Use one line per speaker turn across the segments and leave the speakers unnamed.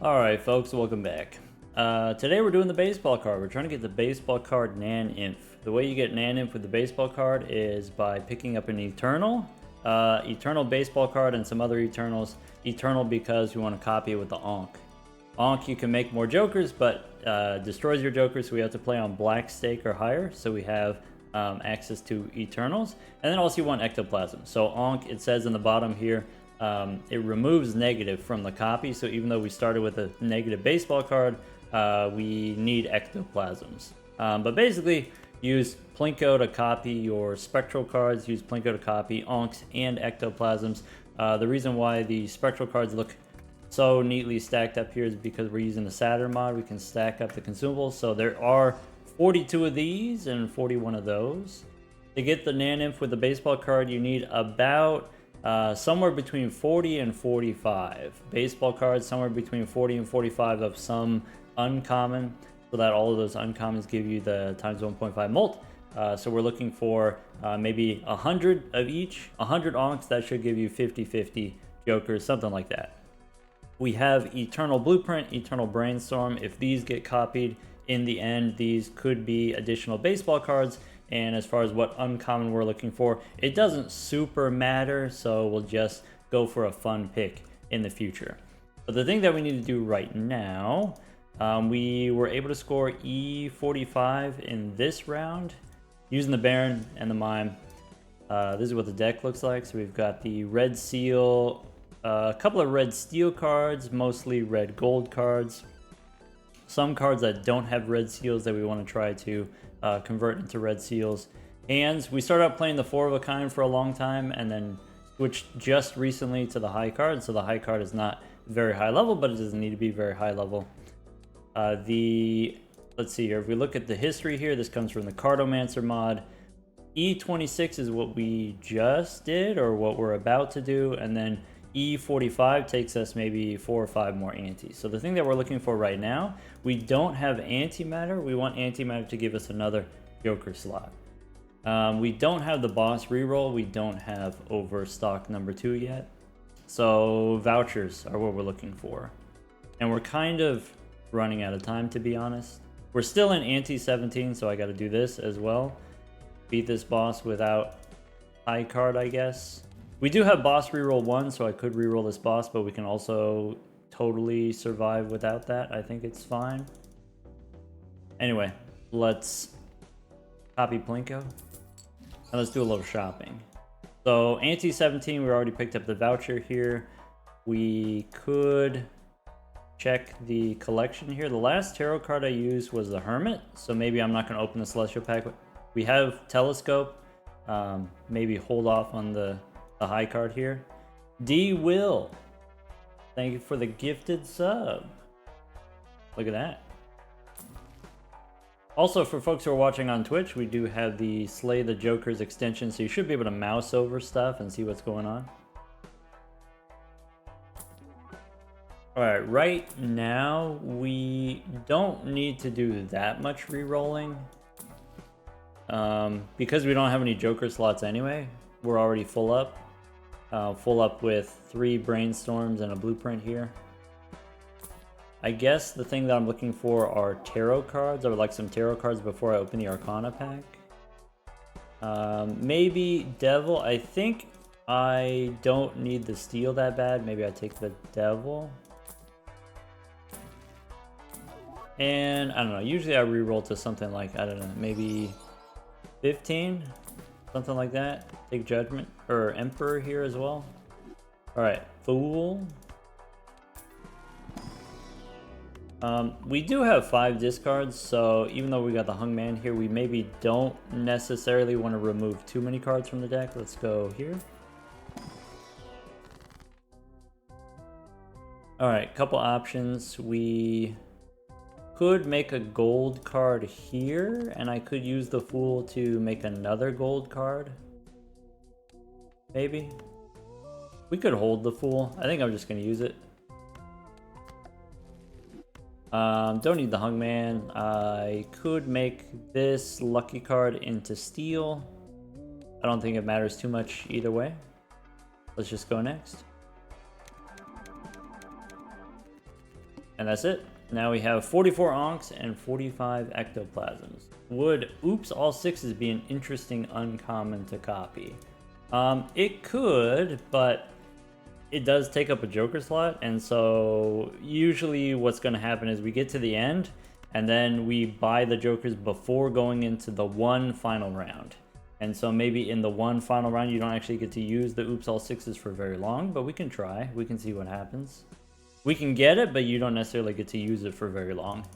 Alright folks, welcome back. Today we're doing the baseball card. We're trying to get the baseball card NANEINF. The way you get NANEINF with the baseball card is by picking up an Eternal, Eternal baseball card and some other Eternals. Eternal because we want to copy it with the Ankh. Ankh you can make more Jokers, but destroys your Jokers, so we have to play on black stake or higher, so we have access to Eternals. And then also you want Ectoplasm. So Ankh, it says in the bottom here, it removes negative from the copy, so even though we started with a negative baseball card, we need ectoplasms. But basically, use Plinko to copy your spectral cards, use Plinko to copy Ankhs and ectoplasms. The reason why the spectral cards look so neatly stacked up here is because we're using the Saturn mod. We can stack up the consumables, so there are 42 of these and 41 of those. To get the NANEINF with the baseball card, you need about somewhere between 40 and 45 baseball cards, somewhere between 40 and 45 of some uncommon, so that all of those uncommons give you the times 1.5 mult. So we're looking for maybe 100 of each, 100 Ankhs. That should give you 50-50 Jokers, something like that. We have Eternal Blueprint, Eternal Brainstorm. If these get copied in the end, these could be additional baseball cards. And as far as what uncommon we're looking for, it doesn't super matter, so we'll just go for a fun pick in the future. But the thing that we need to do right now, we were able to score E45 in this round using the Baron and the Mime. This is what the deck looks like. So we've got the Red Seal, a couple of Red Steel cards, mostly Red Gold cards. Some cards that don't have Red Seals that we want to try to convert into Red Seals. Hands, we started out playing the 4 of a kind for a long time and then switched just recently to the high card. So the high card is not very high level, but it doesn't need to be very high level. Let's see here, if we look at the history here, this comes from the Cartomancer mod. E26 is what we just did or what we're about to do, and then E45 takes us maybe 4 or 5 more antis. So the thing that we're looking for right now, we don't have antimatter. We want antimatter to give us another Joker slot. We don't have the boss reroll. We don't have overstock number 2 yet. So vouchers are what we're looking for. And we're kind of running out of time, to be honest. We're still in anti 17, so I got to do this as well. Beat this boss without high card, I guess. We do have boss reroll 1, so I could reroll this boss, but we can also totally survive without that. I think it's fine. Anyway, let's copy Plinko and let's do a little shopping. So anti 17, we already picked up the voucher here. We could check the collection here. The last tarot card I used was the Hermit, so maybe I'm not going to open the Celestial pack. We have Telescope. Maybe hold off on the high card here. D Will, thank you for the gifted sub. Look at that. Also, for folks who are watching on Twitch, we do have the Slay the Jokers extension, so you should be able to mouse over stuff and see what's going on. Alright, right now we don't need to do that much re-rolling. Because we don't have any Joker slots anyway, we're already full up. Full up with 3 brainstorms and a blueprint here. I guess the thing that I'm looking for are tarot cards. I would like some tarot cards before I open the Arcana pack. Maybe Devil. I think I don't need the Steel that bad. Maybe I take the Devil. And I don't know, usually I reroll to something like, I don't know, maybe 15? Something like that. Take Judgment or Emperor here as well. Alright, Fool. We do have 5 discards, so even though we got the Hungman here, we maybe don't necessarily want to remove too many cards from the deck. Let's go here. Alright, couple options. We could make a gold card here, and I could use the Fool to make another gold card. Maybe. We could hold the Fool. I think I'm just going to use it. Don't need the Hungman. I could make this lucky card into Steel. I don't think it matters too much either way. Let's just go next. And that's it. Now we have 44 onks and 45 ectoplasms. Would oops all sixes be an interesting uncommon to copy? It could, but it does take up a joker slot, and so usually what's going to happen is we get to the end and then we buy the jokers before going into the one final round. And so maybe in the one final round you don't actually get to use the oops all sixes for very long, but we can try. We can see what happens. We can get it, but you don't necessarily get to use it for very long.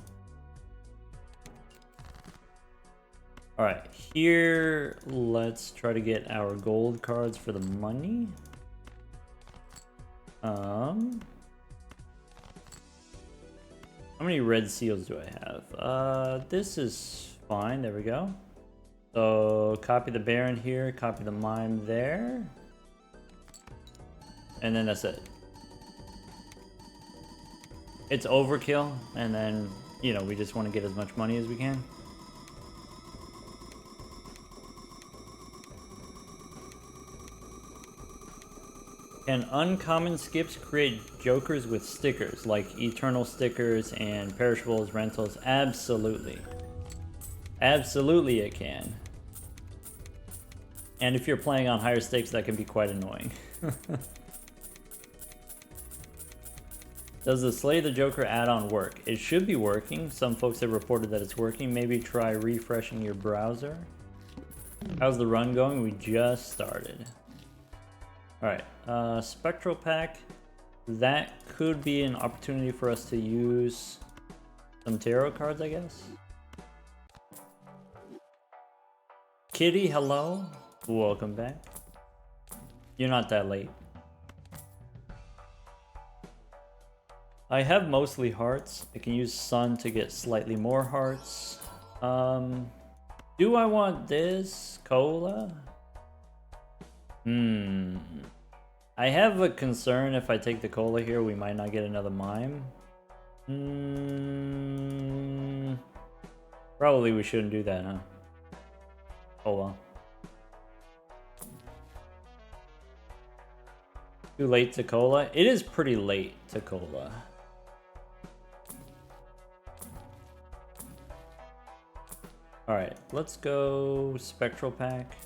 Alright, here let's try to get our gold cards for the money. How many red seals do I have? This is fine. There we go. So copy the Baron here, copy the Mime there. And then that's it. It's overkill, and then, you know, we just want to get as much money as we can. Can uncommon skips create jokers with stickers, like eternal stickers and perishables, rentals? Absolutely. Absolutely it can. And if you're playing on higher stakes, that can be quite annoying. Does the Slay the Joker add-on work? It should be working. Some folks have reported that it's working. Maybe try refreshing your browser. How's the run going? We just started. Alright, Spectral Pack. That could be an opportunity for us to use some tarot cards, I guess. Kitty, hello. Welcome back. You're not that late. I have mostly hearts. I can use Sun to get slightly more hearts. Do I want this? Cola? I have a concern if I take the cola here, we might not get another mime. Probably we shouldn't do that, huh? Oh well. Too late to cola? It is pretty late to cola. Alright, let's go Spectral Pack.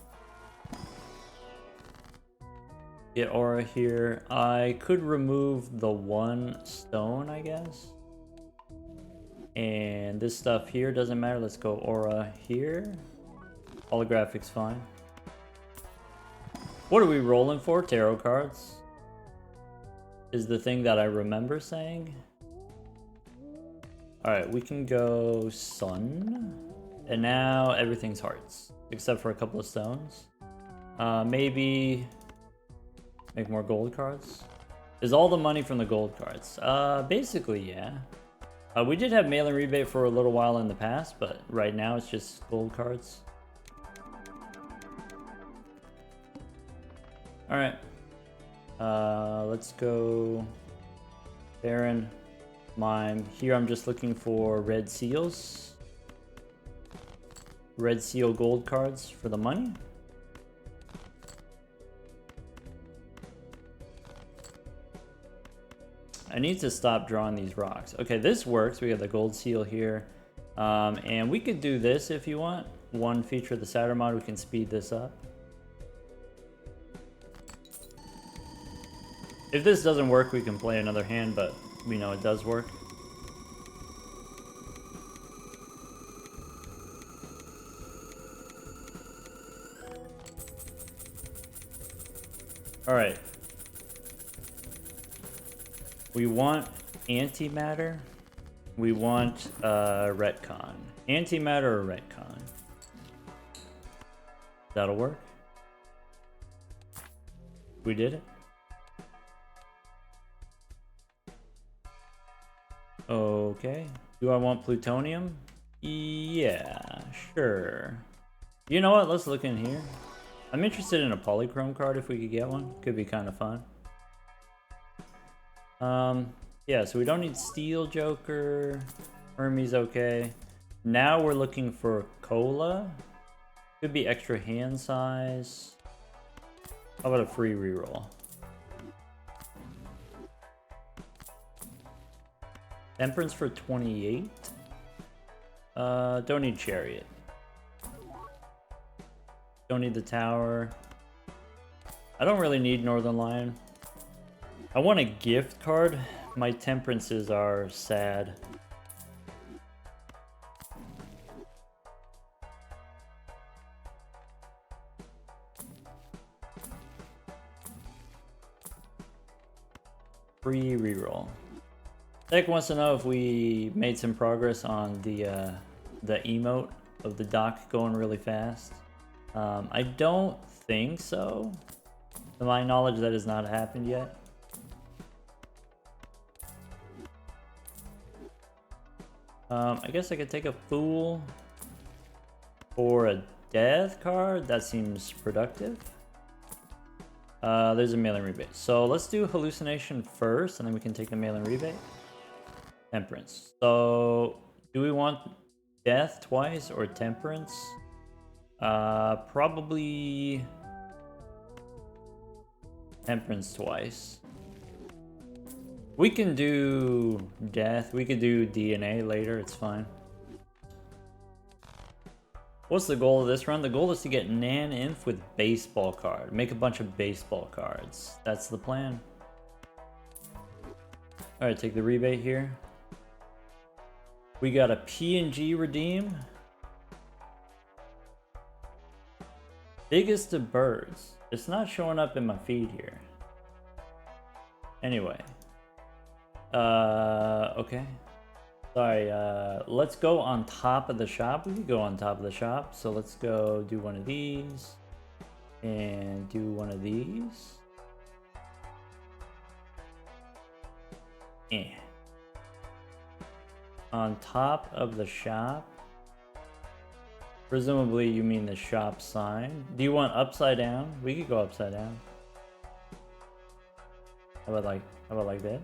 Get aura here. I could remove the one stone, I guess. And this stuff here doesn't matter. Let's go aura here. Holographic's fine. What are we rolling for? Tarot cards is the thing that I remember saying. Alright, we can go Sun. And now everything's hearts. Except for a couple of stones. Maybe make more gold cards. Is all the money from the gold cards? Basically, yeah. We did have mail-in rebate for a little while in the past, but right now it's just gold cards. Alright. Let's go Baron, Mime. Here I'm just looking for red seals. Red seal gold cards for the money. I need to stop drawing these rocks. Okay, this works. We got the gold seal here. And we could do this if you want. One feature of the Saturn mod, we can speed this up. If this doesn't work, we can play another hand, but we know it does work. Alright. We want antimatter. We want retcon. Antimatter or retcon? That'll work. We did it. Okay. Do I want plutonium? Yeah, sure. You know what? Let's look in here. I'm interested in a polychrome card if we could get one. Could be kind of fun. Yeah, so we don't need Steel Joker. Hermes okay. Now we're looking for Cola. Could be extra hand size. How about a free reroll? Temperance for 28. Don't need Chariot. Don't need the Tower. I don't really need Northern Lion. I want a gift card. My temperances are sad. Free reroll. Tech wants to know if we made some progress on the emote of the dock going really fast. I don't think so. To my knowledge, that has not happened yet. I guess I could take a Fool for a Death card. That seems productive. There's a mail-in rebate. So let's do Hallucination first, and then we can take the mail-in rebate. Temperance. So do we want Death twice or Temperance? Probably Temperance twice. We can do Death. We could do DNA later. It's fine. What's the goal of this run? The goal is to get NANEINF with baseball card. Make a bunch of baseball cards. That's the plan. Alright, take the rebate here. We got a PNG redeem. Biggest of birds. It's not showing up in my feed here. Anyway. Okay. Sorry, let's go on top of the shop. We could go on top of the shop. So let's go do one of these. And do one of these. Yeah. On top of the shop. Presumably you mean the shop sign. Do you want upside down? We could go upside down. How about like that?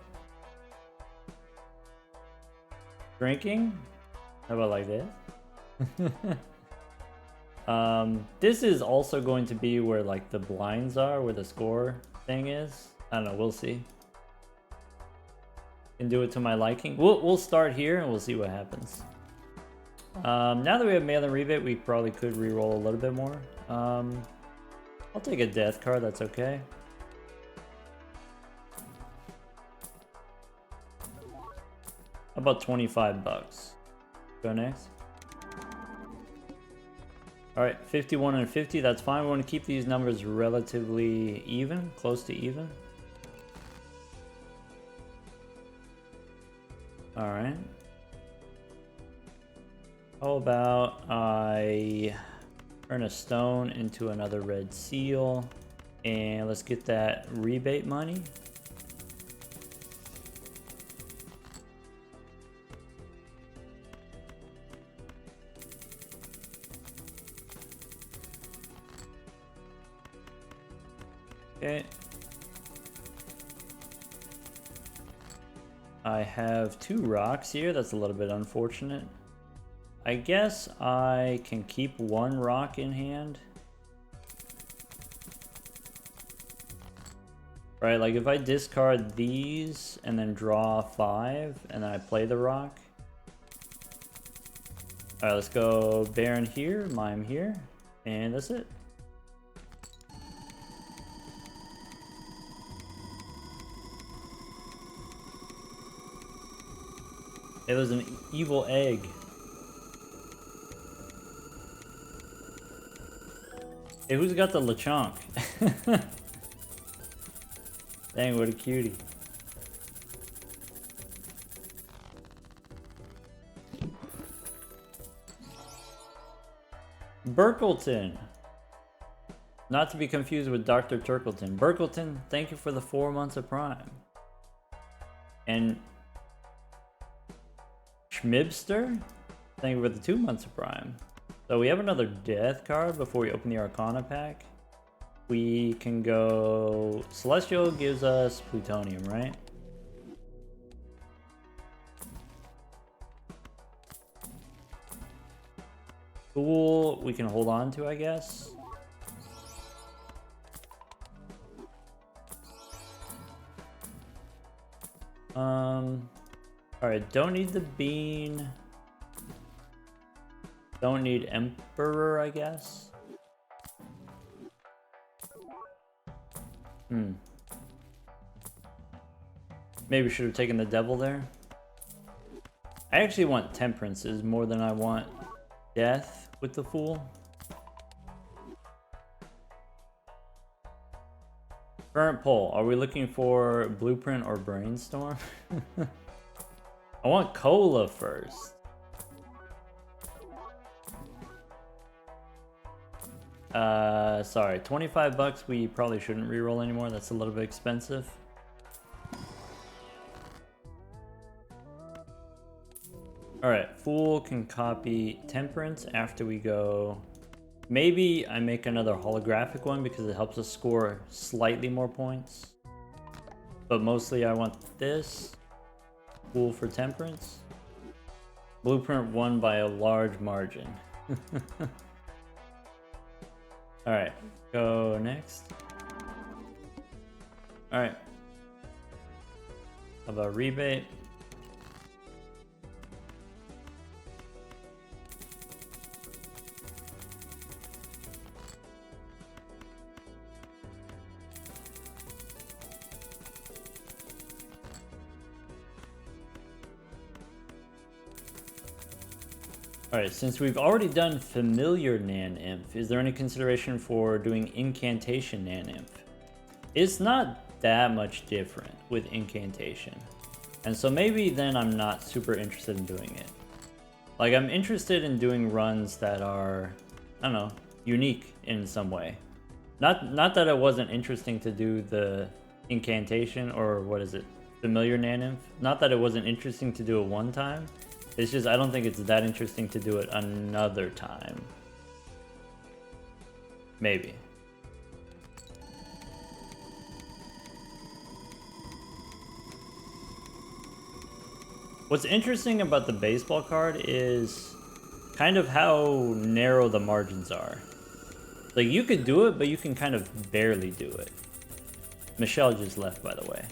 Drinking? How about like this? This is also going to be where like the blinds are, where the score thing is. I don't know, we'll see. Can do it to my liking. We'll start here and we'll see what happens. Now that we have mail-in rebate, we probably could re-roll a little bit more. I'll take a Death card, that's okay. How about 25 bucks? Go next. Alright, 51 and 50, that's fine. We want to keep these numbers relatively even, close to even. Alright. How about I turn a stone into another red seal, and let's get that rebate money. Okay. I have 2 rocks here. That's a little bit unfortunate. I guess I can keep 1 rock in hand. Right, like if I discard these and then draw 5 and then I play the rock. Alright, let's go Baron here, Mime here, and that's it. Hey, there's an evil egg. Hey, who's got the Lechonk? Dang, what a cutie. Burkleton. Not to be confused with Dr. Turkleton. Burkleton, thank you for the 4 months of Prime. And Schmibster, thank you for the 2 months of Prime. So we have another Death card before we open the Arcana pack. We can go... Celestial gives us Plutonium, right? Fool, we can hold on to, I guess. Alright, don't need the bean. Don't need Emperor, I guess. Maybe should have taken the devil there. I actually want temperances more than I want death with the fool. Current poll. Are we looking for blueprint or brainstorm? I want cola first. Sorry, 25 bucks we probably shouldn't reroll anymore. That's a little bit expensive. Alright, fool can copy temperance after we go. Maybe I make another holographic one because it helps us score slightly more points. But mostly I want this. Fool for temperance. Blueprint won by a large margin. Alright, go next. Alright. How about rebate? Alright, since we've already done familiar NANEINF, is there any consideration for doing incantation NANEINF? It's not that much different with incantation. And so maybe then I'm not super interested in doing it. Like, I'm interested in doing runs that are, I don't know, unique in some way. Not that it wasn't interesting to do the incantation, or what is it, familiar NANEINF? Not that it wasn't interesting to do it one time. It's just, I don't think it's that interesting to do it another time. Maybe. What's interesting about the baseball card is kind of how narrow the margins are. Like, you could do it, but you can kind of barely do it. Michelle just left, by the way.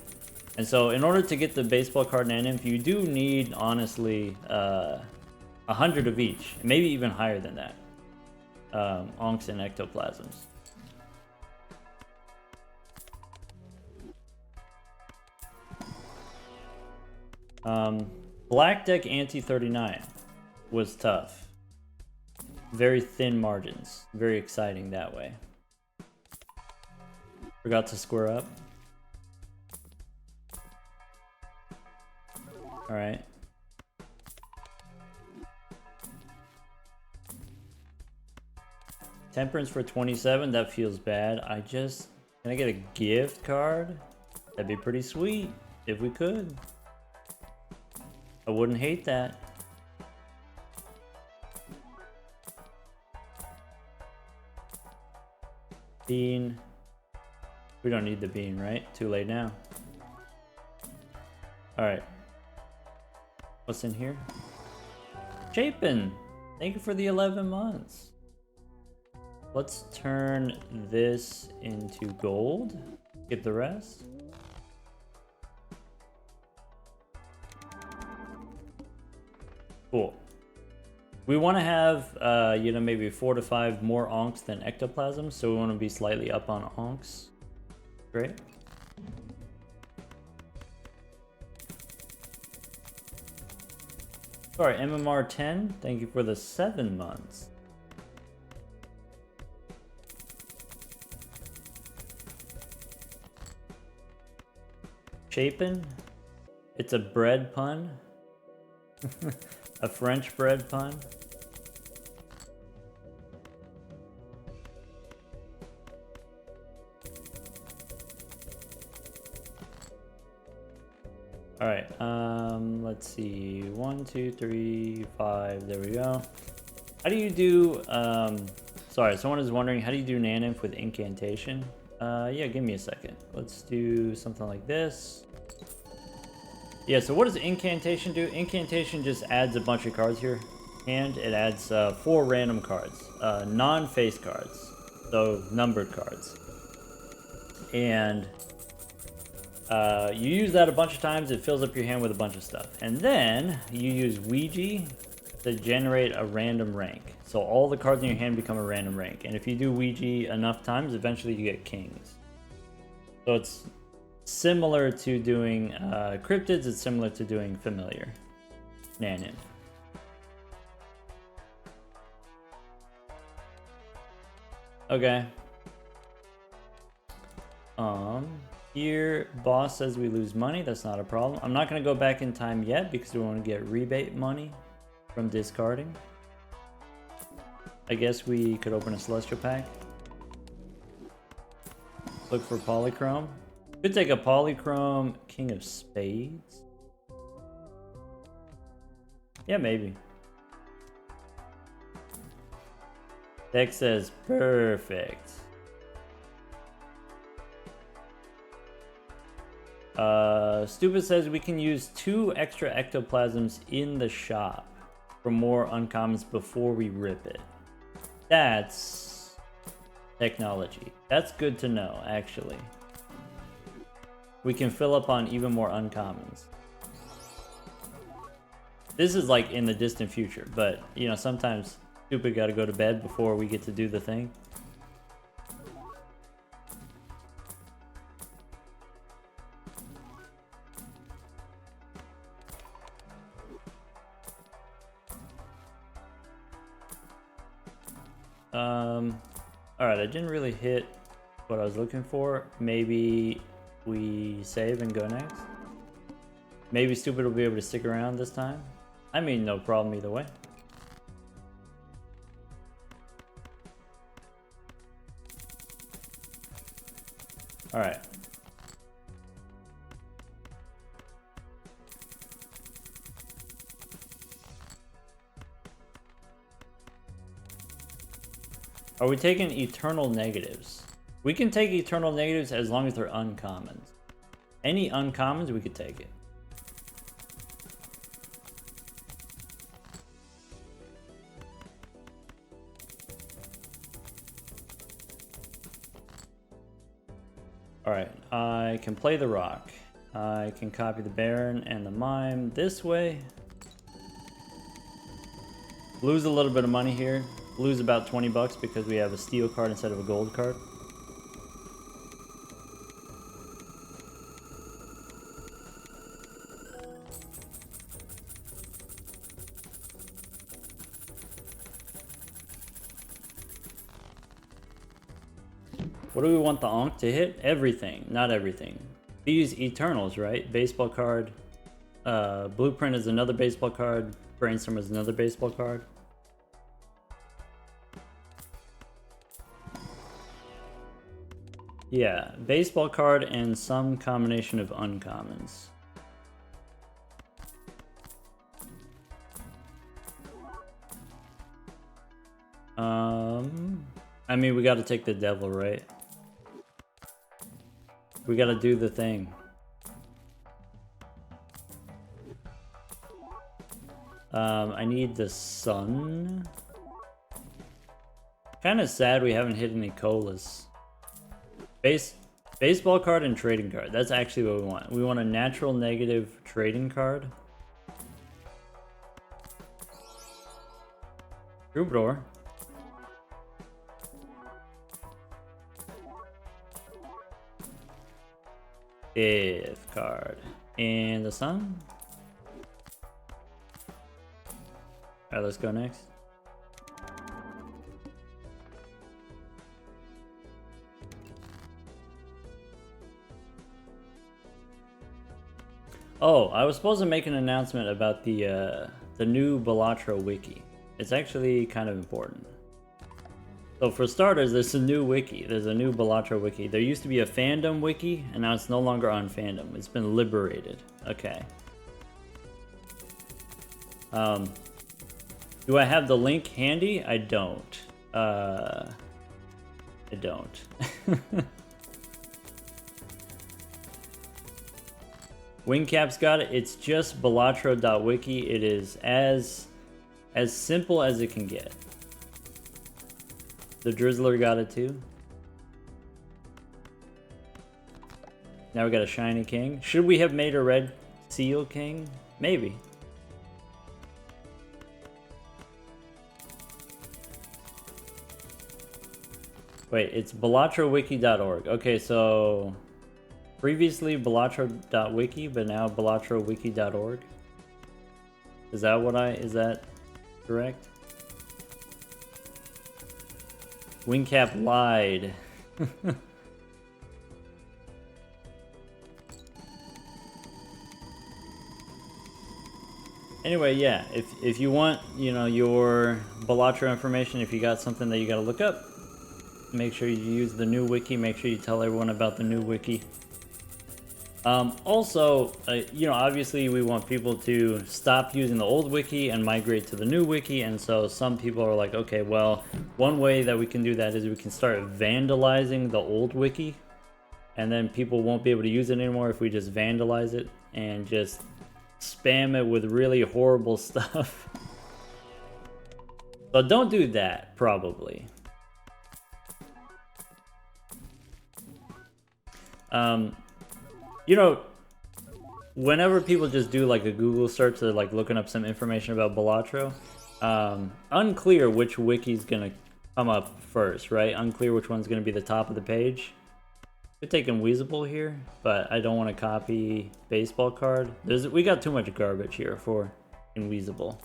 And so in order to get the baseball card NANEINF, you do need, honestly, 100 of each. Maybe even higher than that. Onks and ectoplasms. Black deck anti-39 was tough. Very thin margins. Very exciting that way. Forgot to square up. Alright. Temperance for 27, that feels bad. Can I get a gift card? That'd be pretty sweet, if we could. I wouldn't hate that. Bean. We don't need the bean, right? Too late now. Alright. What's in here? Chapin! Thank you for the 11 months. Let's turn this into gold. Get the rest. Cool. We want to have, you know, maybe 4 to 5 more onks than ectoplasms, so we want to be slightly up on onks. Great. Sorry, MMR 10, thank you for the 7 months. Chapin? It's a bread pun? A French bread pun? Alright, let's see. 1, 2, 3, 5, there we go. How do you do, sorry, someone is wondering, how do you do NANEINF with incantation? Yeah, give me a second. Let's do something like this. Yeah, so what does incantation do? Incantation just adds a bunch of cards here. And it adds 4 random cards. Non-face cards. So, numbered cards. And You use that a bunch of times, it fills up your hand with a bunch of stuff. And then you use Ouija to generate a random rank. So all the cards in your hand become a random rank. And if you do Ouija enough times, eventually you get kings. So it's similar to doing cryptids, it's similar to doing familiar. NANEINF. Okay. Here, boss says we lose money. That's not a problem. I'm not going to go back in time yet because we want to get rebate money from discarding. I guess we could open a celestial pack. Look for polychrome. Could take a polychrome king of spades. Yeah, maybe. Deck says perfect. Stupid says we can use 2 extra ectoplasms in the shop for more uncommons before we rip it. That's technology. That's good to know, actually. We can fill up on even more uncommons. This is like in the distant future, but you know, sometimes Stupid gotta go to bed before we get to do the thing. Alright, I didn't really hit what I was looking for. Maybe we save and go next. Maybe Stupid will be able to stick around this time. I mean, no problem either way. Alright. Are we taking eternal negatives? We can take eternal negatives as long as they're uncommons. Any uncommons, we could take it. Alright, I can play the rock. I can copy the Baron and the Mime this way. Lose a little bit of money here. Lose about 20 bucks because we have a steel card instead of a gold card. What do we want the Ankh to hit? Everything, not everything. These Eternals, right? Baseball card. Blueprint is another baseball card. Brainstorm is another baseball card. Yeah, baseball card and some combination of uncommons. I mean, we gotta take the devil, right? We gotta do the thing. I need the sun. Kinda sad we haven't hit any colas. Baseball card and trading card. That's actually what we want. We want a natural negative trading card. Troubadour. Fifth card. And the sun. Alright, let's go next. Oh, I was supposed to make an announcement about the new Balatro wiki. It's actually kind of important. So for starters, there's a new wiki. There's a new Balatro wiki. There used to be a fandom wiki, and now it's no longer on fandom. It's been liberated. Okay. Do I have the link handy? I don't. I don't. Wingcap's got it. It's just balatro.wiki. It is as simple as it can get. The Drizzler got it too. Now we got a shiny king. Should we have made a red seal king? Maybe. Wait, it's balatrowiki.org. Okay, so previously balatro.wiki, but now balatrowiki.org. Is that correct? Wingcap lied. Anyway, yeah, if you want, you know, your Balatro information, if you got something that you gotta look up, make sure you use the new wiki. Make sure you tell everyone about the new wiki. Also, you know, obviously we want people to stop using the old wiki and migrate to the new wiki, and so some people are like, okay, well, one way that we can do that is we can start vandalizing the old wiki, and then people won't be able to use it anymore if we just vandalize it and just spam it with really horrible stuff. So don't do that, probably. You know, whenever people just do like a Google search, they're like looking up some information about Balatro. Unclear which wiki's gonna come up first, right? Unclear which one's gonna be the top of the page. We're taking Weasable here, but I don't want to copy baseball card. We got too much garbage here for in Weasable.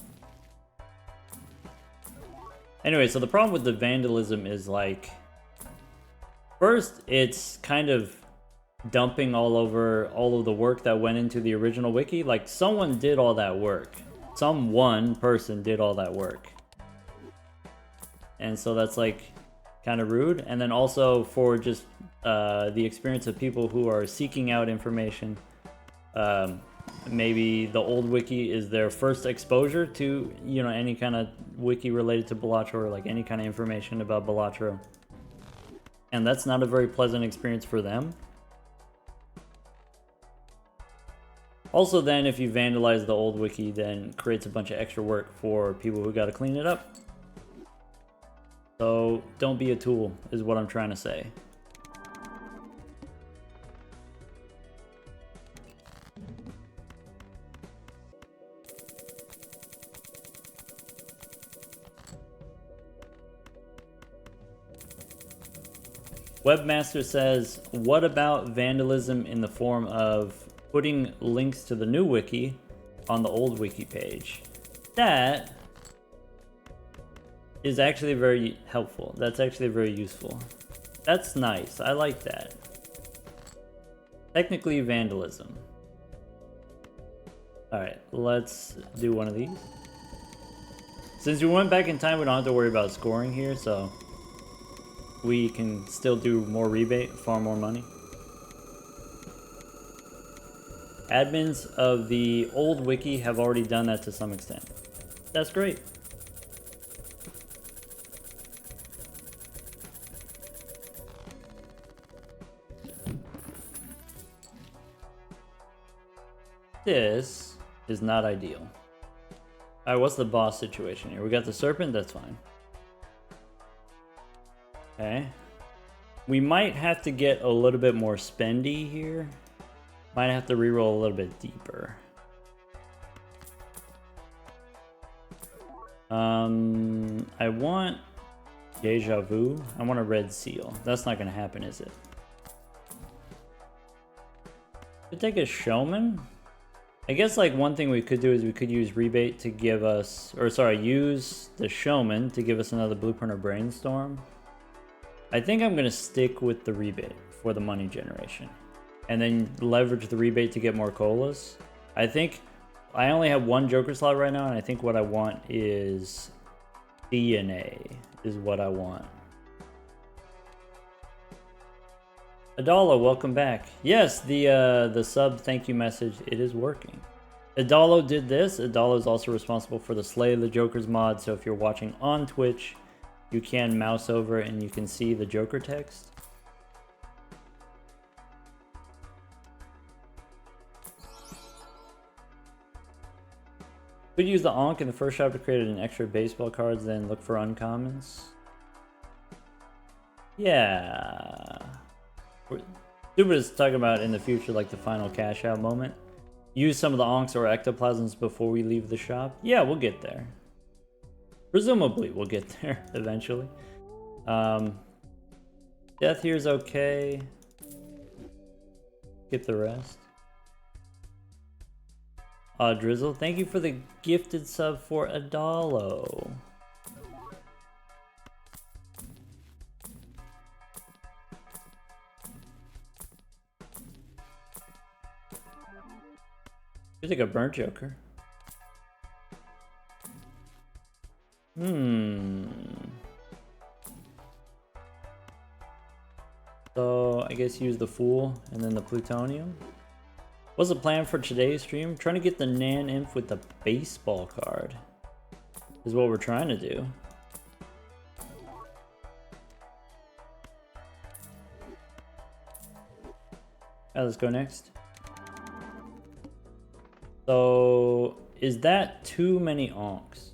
Anyway, so the problem with the vandalism is like, first, it's kind of dumping all over all of the work that went into the original wiki. Like, someone did all that work. Some one person did all that work. And so that's like kind of rude. And then also for just the experience of people who are seeking out information, maybe the old wiki is their first exposure to, you know, any kind of wiki related to Balatro or like any kind of information about Balatro. And that's not a very pleasant experience for them. Also then, if you vandalize the old wiki, then creates a bunch of extra work for people who gotta clean it up. So don't be a tool, is what I'm trying to say. Webmaster says, what about vandalism in the form of putting links to the new wiki on the old wiki page? That is actually very helpful. That's actually very useful. That's nice. I like that. Technically vandalism. Alright, let's do one of these. Since we went back in time, we don't have to worry about scoring here, so we can still do more rebate, far more money. Admins of the old wiki have already done that to some extent. That's great. This is not ideal. Alright, what's the boss situation here? We got the serpent, that's fine. Okay. We might have to get a little bit more spendy here. Might have to reroll a little bit deeper. I want Deja Vu. I want a red seal. That's not gonna happen, is it? Could take a showman. I guess like one thing we could do is we could use rebate to give us, or sorry, use the showman to give us another blueprint or brainstorm. I think I'm gonna stick with the rebate for the money generation, and then leverage the rebate to get more colas. I think I only have one Joker slot right now, and I think what I want is DNA is what I want. Adalo, welcome back. Yes, the sub thank you message, it is working. Adalo did this. Adalo is also responsible for the Slay the Jokers mod, so if you're watching on Twitch, you can mouse over and you can see the Joker text. Could use the Ankh in the first shop to create an extra baseball cards, then look for uncommons. Yeah. Stupid is talking about in the future, like the final cash out moment. Use some of the onks or ectoplasms before we leave the shop. Yeah, we'll get there. Presumably, we'll get there eventually. Death here is okay. Get the rest. Drizzle, thank you for the gifted sub for $1. Feels like a burnt joker. So I guess use the Fool and then the Plutonium. What's the plan for today's stream? Trying to get the NANEINF with the baseball card is what we're trying to do. Alright, let's go next. So is that too many onks?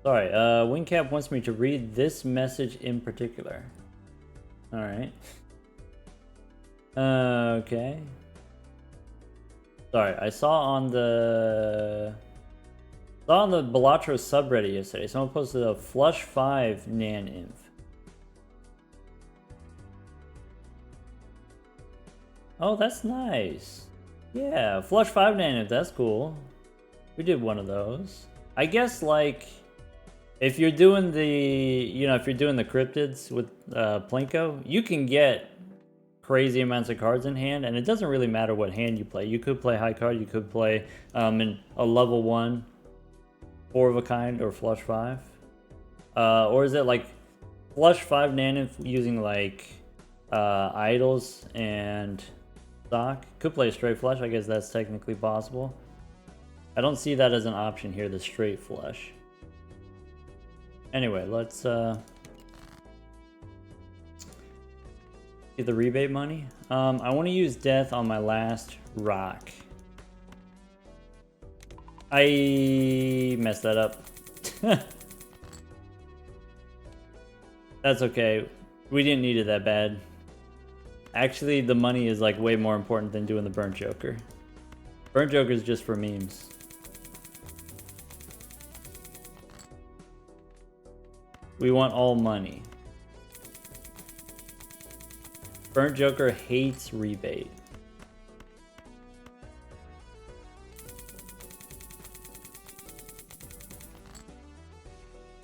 Sorry, Wingcap wants me to read this message in particular. Alright. Okay. Sorry, I saw on the Balatro subreddit yesterday, someone posted a Flush 5 NANEINF. Oh, that's nice. Yeah, Flush 5 NANEINF, that's cool. We did one of those. I guess, like, if you're doing the, if you're doing the cryptids with Plinko, you can get crazy amounts of cards in hand, and it doesn't really matter what hand you play. You could play high card, you could play in a level 1, 4 of a kind, or Flush 5. Or is it like Flush 5 NANEINF using like idols and stock? Could play a straight flush, I guess that's technically possible. I don't see that as an option here, the straight flush. Anyway, let's get the rebate money. I want to use death on my last rock. I messed that up. That's okay. We didn't need it that bad. Actually, the money is like way more important than doing the burnt joker. Burnt joker is just for memes. We want all money. Burnt joker hates rebate.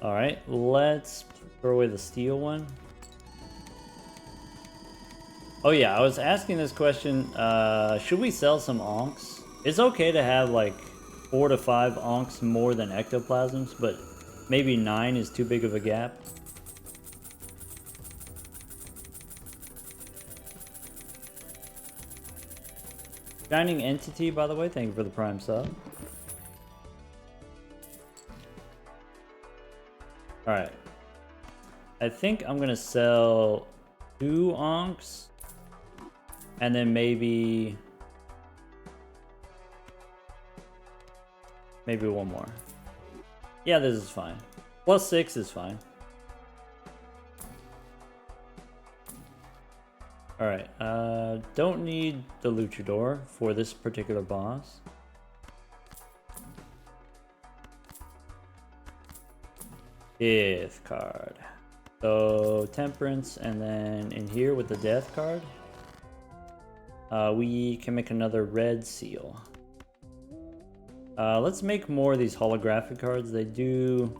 Alright, let's throw away the steel one. Oh yeah, I was asking this question, should we sell some onks? It's okay to have like 4 to 5 onks more than ectoplasms, but maybe 9 is too big of a gap. Shining Entity, by the way, thank you for the Prime sub. Alright. I think I'm gonna sell 2 onks. And then maybe one more. Yeah, this is fine. Plus 6 is fine. Alright, don't need the Luchador for this particular boss. Fifth card. So, Temperance, and then in here with the Death card, we can make another red seal. Let's make more of these holographic cards. They do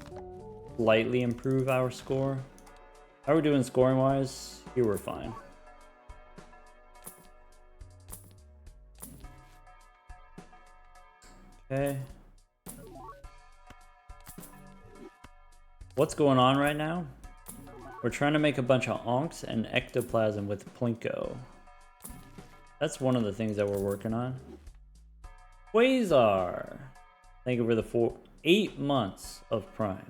slightly improve our score. How are we doing scoring wise? Here we're fine. Okay. What's going on right now? We're trying to make a bunch of onks and ectoplasm with Plinko. That's one of the things that we're working on. Quasar! Thank you for the 8 months of Prime.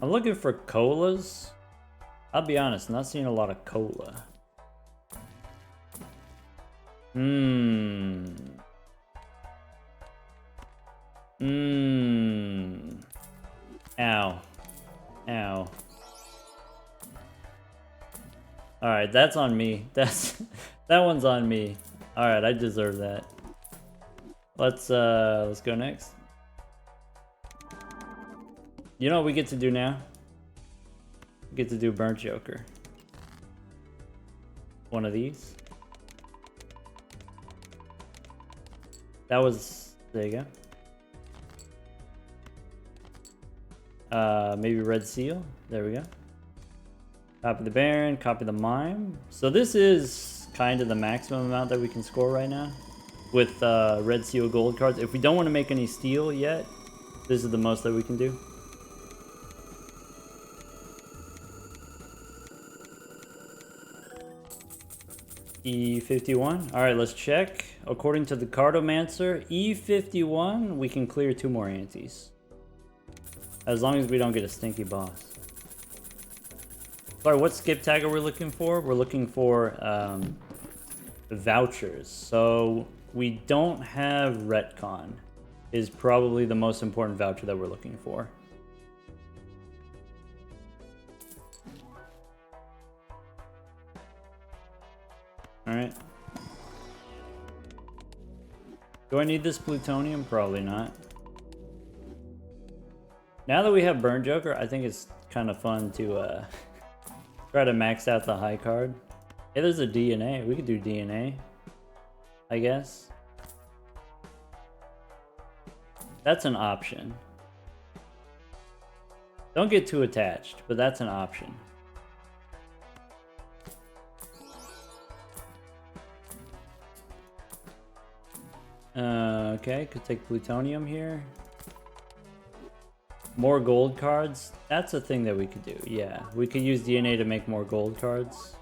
I'm looking for colas. I'll be honest, not seeing a lot of cola. Ow. Ow. Alright, that's on me. That one's on me. Alright, I deserve that. Let's go next. You know what we get to do now? We get to do Burnt Joker. One of these. That was... There you go. Maybe Red Seal. There we go. Copy the Baron, copy the Mime. So this is kind of the maximum amount that we can score right now with Red Seal gold cards. If we don't want to make any steel yet, this is the most that we can do. E51. Alright, let's check. According to the Cartomancer, E51, we can clear 2 more antes. As long as we don't get a stinky boss. Sorry, what skip tag are we looking for? We're looking for vouchers. So we don't have retcon is probably the most important voucher that we're looking for. Alright. Do I need this plutonium? Probably not. Now that we have Burn Joker, I think it's kind of fun to try to max out the high card. Hey, there's a DNA. We could do DNA, I guess. That's an option. Don't get too attached, but that's an option. Okay, could take plutonium here. More gold cards. That's a thing that we could do. Yeah, we could use DNA to make more gold cards.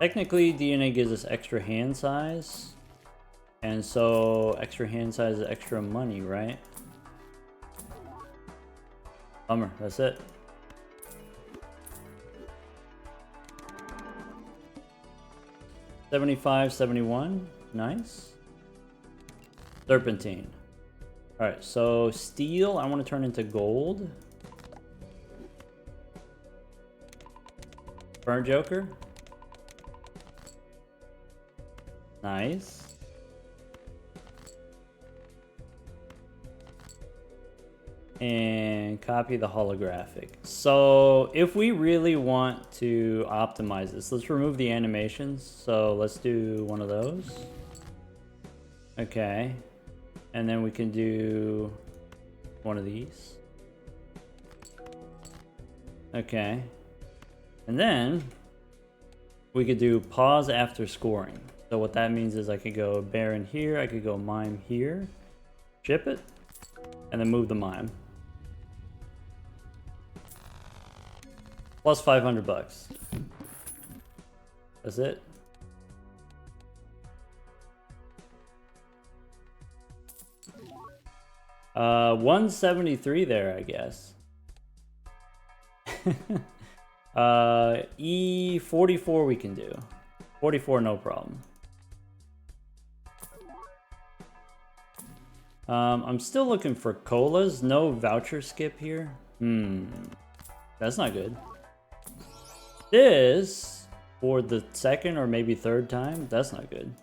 Technically, DNA gives us extra hand size. And so, extra hand size is extra money, right? Bummer, that's it. $75, $71, nice. Serpentine. Alright, so steel, I want to turn into gold. Burn Joker. Nice. And copy the holographic. So if we really want to optimize this, let's remove the animations. So let's do one of those. Okay. And then we can do one of these. Okay. And then we could do pause after scoring. So what that means is I could go Baron here, I could go Mime here, ship it, and then move the Mime. Plus 500 bucks. That's it. $173 there, I guess. E44 we can do. 44, no problem. I'm still looking for colas. No voucher skip here. That's not good. This, for the second or maybe third time, that's not good.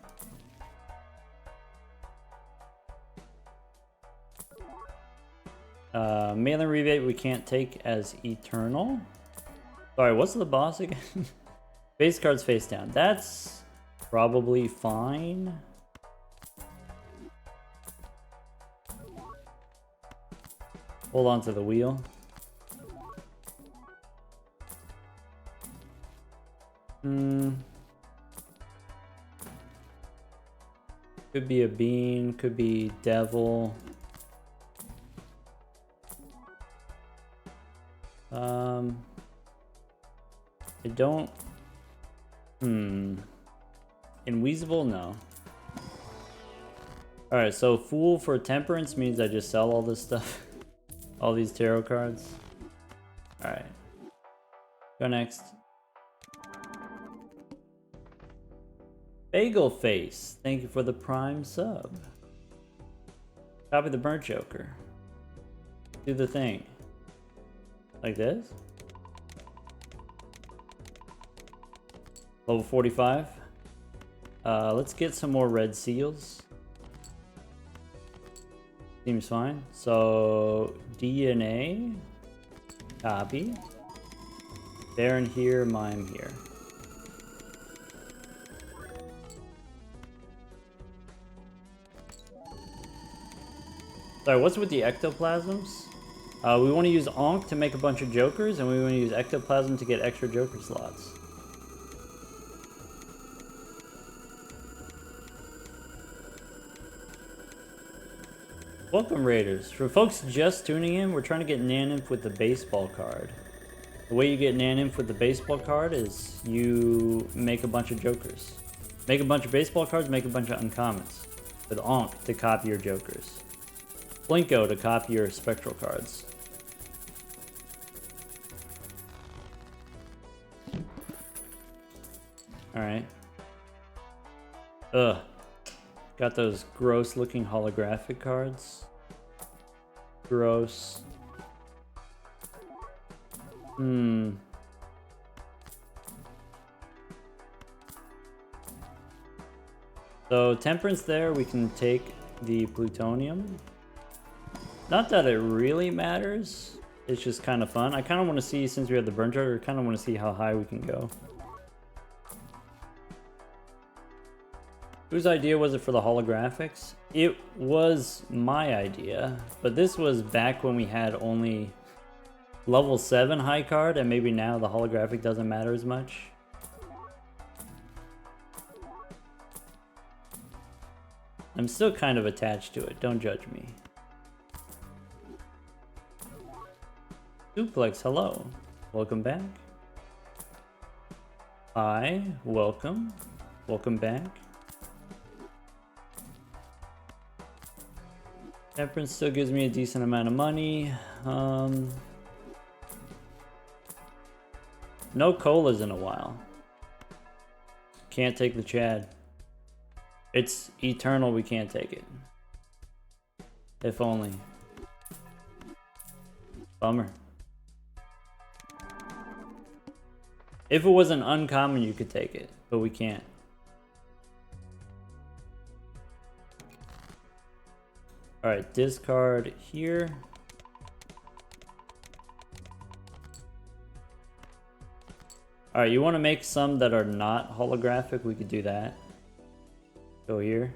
Mailing rebate we can't take as eternal. Sorry, what's the boss again? Base cards face down. That's probably fine. Hold on to the wheel. Could be a bean, could be devil. I don't... Inweasable? No. Alright, so Fool for Temperance means I just sell all this stuff. All these tarot cards. Alright. Go next. Bagel Face, thank you for the Prime sub. Copy the burnt joker. Do the thing. Like this? Level 45. Let's get some more red seals. Seems fine. So, DNA. Copy. Baron here, mime here. Sorry, what's with the ectoplasms? We want to use Onk to make a bunch of jokers, and we want to use ectoplasm to get extra joker slots. Welcome, Raiders. For folks just tuning in, we're trying to get NANEINF with the baseball card. The way you get NANEINF with the baseball card is you make a bunch of jokers. Make a bunch of baseball cards, make a bunch of uncommons. With Onk to copy your jokers. Blinko to copy your spectral cards. Alright. Ugh. Got those gross looking holographic cards. Gross. So temperance there, we can take the plutonium. Not that it really matters. It's just kind of fun. I kind of want to see, since we have the burn joker, I kind of want to see how high we can go. Whose idea was it for the holographics? It was my idea, but this was back when we had only level 7 high card, and maybe now the holographic doesn't matter as much. I'm still kind of attached to it, don't judge me. Suplex, hello. Welcome back. Hi, welcome. Welcome back. Temperance still gives me a decent amount of money. No colas in a while. Can't take the Chad. It's eternal, we can't take it. If only. Bummer. If it was an uncommon, you could take it, but we can't. Alright, discard here. Alright, you want to make some that are not holographic? We could do that. Go here.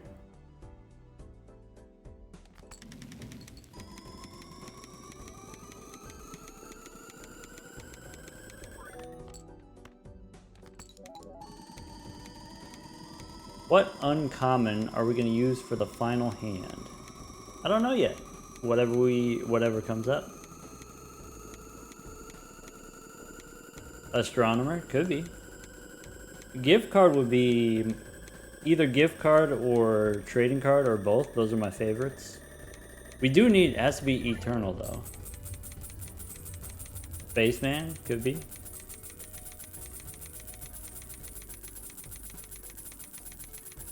What uncommon are we going to use for the final hand? I don't know yet. Whatever comes up. Astronomer, could be. Gift card would be either gift card or trading card or both. Those are my favorites. We do need, has to be eternal though. Spaceman, could be.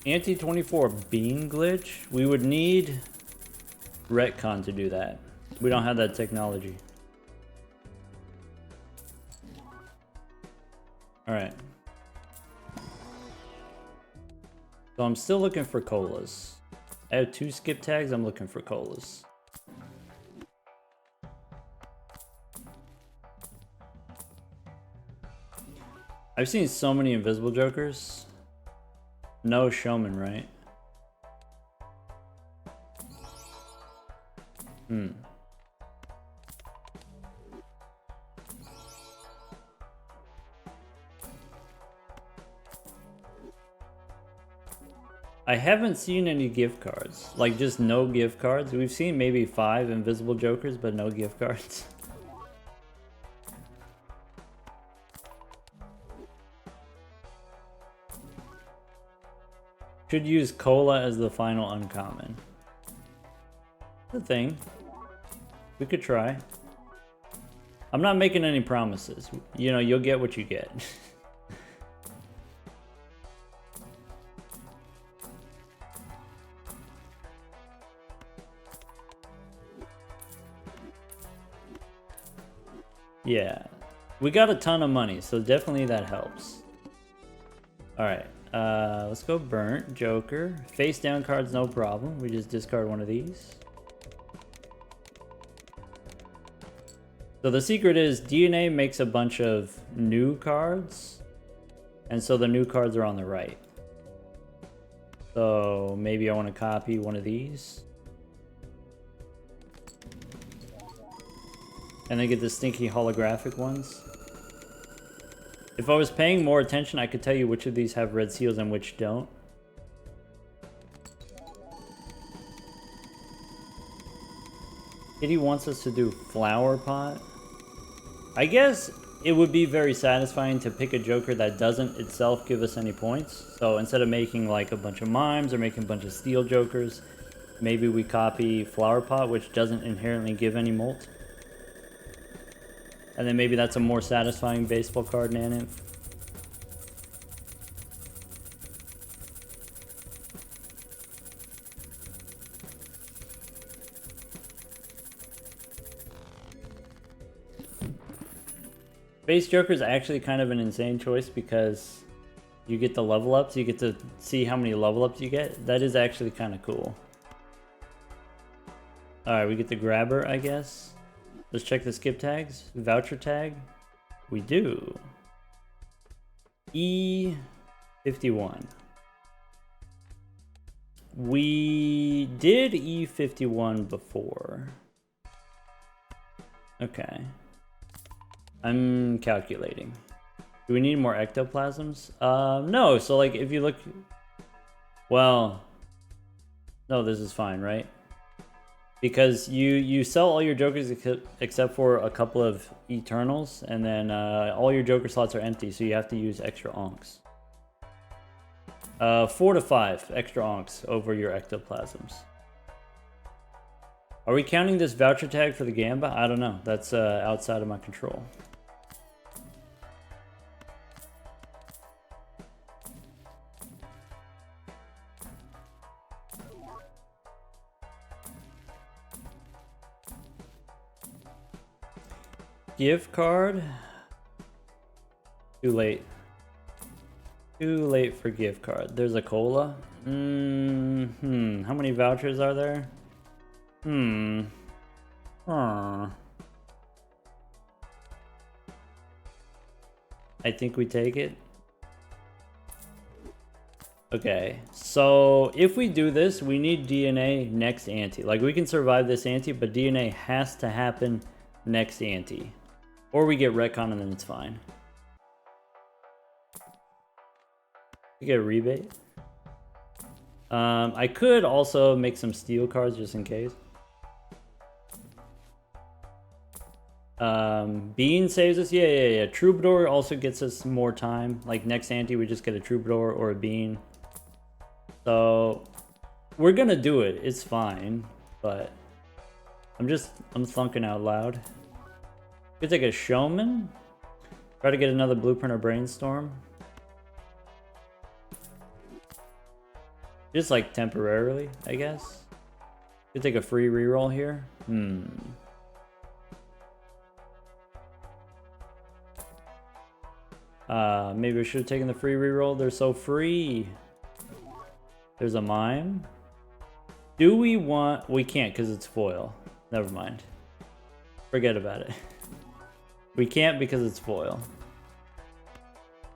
Anti-24 beam glitch. We would need retcon to do that. We don't have that technology. Alright. So I'm still looking for colas. I have 2 skip tags, I'm looking for colas. I've seen so many invisible jokers. No showman, right? I haven't seen any gift cards. Like, just no gift cards. We've seen maybe 5 invisible jokers, but no gift cards. Should use cola as the final uncommon. The thing. We could try. I'm not making any promises. You know, you'll get what you get. Yeah, we got a ton of money, so definitely that helps. All right, let's go burnt, Joker. Face down cards, no problem. We just discard one of these. So the secret is DNA makes a bunch of new cards, and so the new cards are on the right. So maybe I want to copy one of these. And then get the stinky holographic ones. If I was paying more attention, I could tell you which of these have red seals and which don't. Kitty wants us to do flower pot. I guess it would be very satisfying to pick a Joker that doesn't itself give us any points. So instead of making like a bunch of mimes or making a bunch of steel Jokers, maybe we copy flower pot, which doesn't inherently give any molt. And then maybe that's a more satisfying baseball card, NANEINF. Base Joker is actually kind of an insane choice because you get the level ups. You get to see how many level ups you get. That is actually kind of cool. Alright, we get the grabber, I guess. Let's check the skip tags. Voucher tag. We do. E51. We did E51 before. Okay. I'm calculating. Do we need more ectoplasms? No. So like if you look... Well... No, this is fine, right? Because you sell all your Jokers except for a couple of Eternals, and then all your Joker slots are empty, so you have to use extra onks. 4 to 5 extra onks over your ectoplasms. Are we counting this voucher tag for the Gamba? I don't know. That's outside of my control. Gift card. Too late. Too late for gift card. There's a cola. How many vouchers are there? I think we take it. Okay, so if we do this, we need DNA next ante. Like, we can survive this ante, but DNA has to happen next ante. Or we get retcon and then it's fine. We get a rebate. I could also make some steel cards just in case. Bean saves us. Yeah. Troubadour also gets us more time. Like next ante, we just get a Troubadour or a Bean. So we're gonna do it. It's fine, but I'm thinking out loud. Could take a Showman. Try to get another Blueprint or Brainstorm. Just like temporarily, I guess. Could take a free reroll here. Maybe I should have taken the free reroll. They're so free. There's a mime. Do we want... We can't because it's foil. Never mind. Forget about it. We can't because it's foil.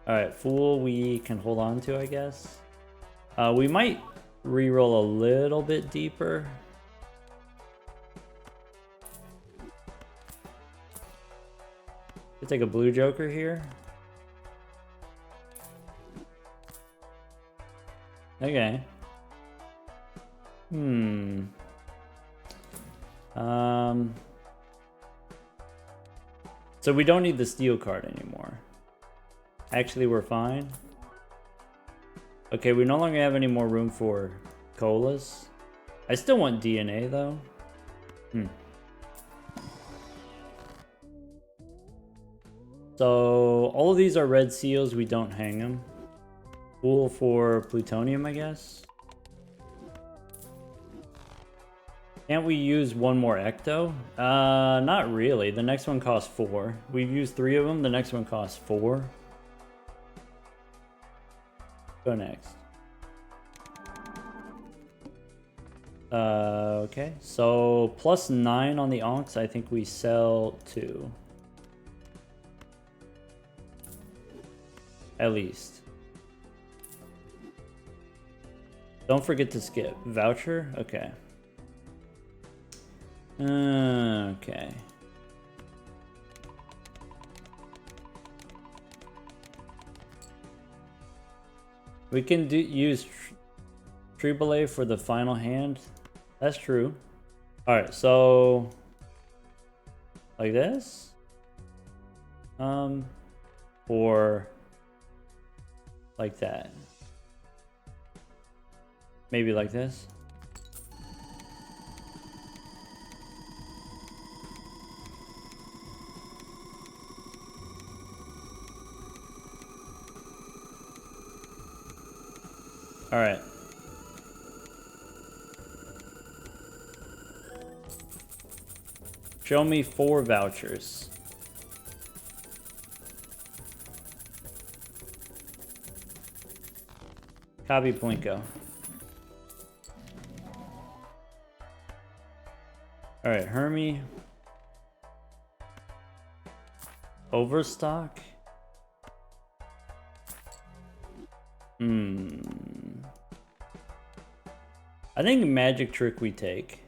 Alright, Fool we can hold on to, I guess. We might reroll a little bit deeper. Could take a blue Joker here. Okay. So we don't need the steel card anymore. Actually, we're fine. Okay, we no longer have any more room for colas. I still want DNA though. So all of these are red seals. We don't hang them. Cool for plutonium, I guess. Can't we use one more ecto? Not really. The next one costs 4. We've used 3 of them. The next one costs 4. Go next. Okay. So plus 9 on the onks. I think we sell 2. At least. Don't forget to skip. Voucher? Okay. Okay. We can use Triboulet for the final hand. That's true. Alright, so... like this? Or... like that. Maybe like this. All right. Show me 4 vouchers. Copy Plinko. All right, Hermie. Overstock. I think Magic Trick we take.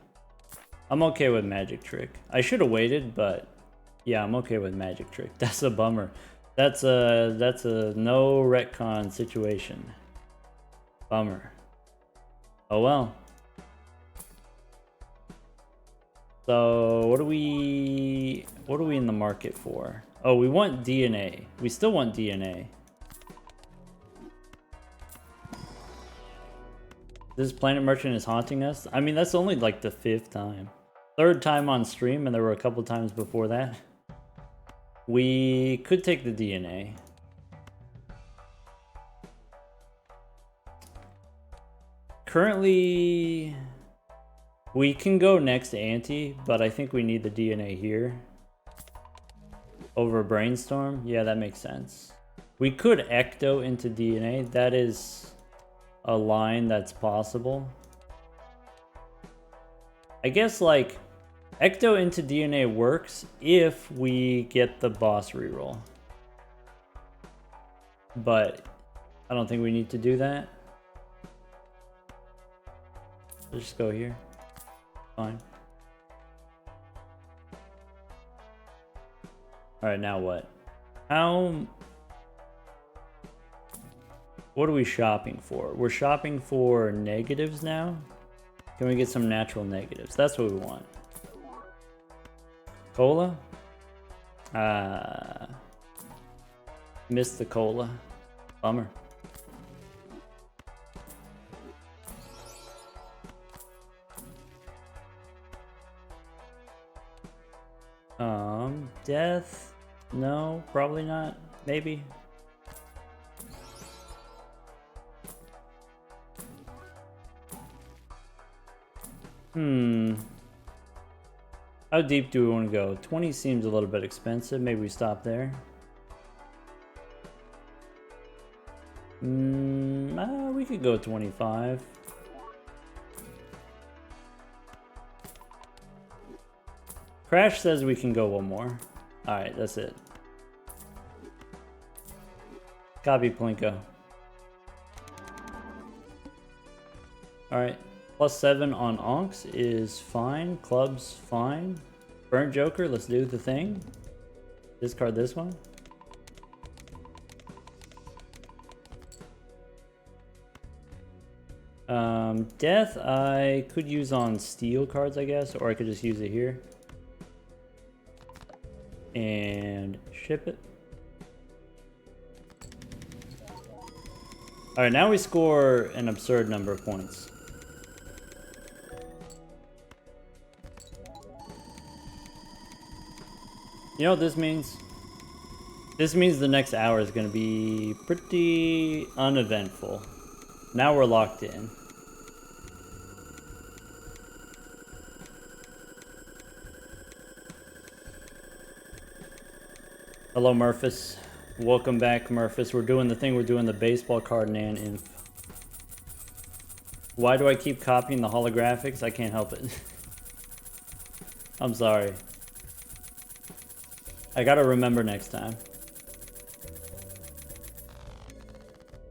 I'm okay with Magic Trick. I should have waited, but yeah, I'm okay with Magic Trick. That's a bummer. That's a no retcon situation. Bummer. Oh well. So what are we in the market for? Oh, we want DNA. We still want DNA. This Planet Merchant is haunting us. I mean, that's only like the 5th time. 3rd time on stream, and there were a couple times before that. We could take the DNA. Currently, we can go next to Anti, but I think we need the DNA here. Over Brainstorm? Yeah, that makes sense. We could Ecto into DNA. That is a line that's possible. I guess like Ecto into DNA works if we get the boss reroll. But I don't think we need to do that. Let's just go here. Fine. Alright, now what? What are we shopping for? We're shopping for negatives now? Can we get some natural negatives? That's what we want. Cola? Missed the cola. Bummer. Death? No, probably not. Maybe. How deep do we want to go? 20 seems a little bit expensive. Maybe we stop there. We could go 25. Crash says we can go one more. Alright, that's it. Copy Plinko. Alright. +7 on Onks is fine. Club's fine. Burnt Joker, let's do the thing. Discard this one. Death I could use on steel cards, I guess, or I could just use it here. And ship it. Alright, now we score an absurd number of points. You know what this means? This means the next hour is going to be pretty uneventful. Now we're locked in. Hello, Murphys. Welcome back, Murphys. We're doing the thing. We're doing the baseball card NANEINF. Why do I keep copying the holographics? I can't help it. I'm sorry. I gotta remember next time.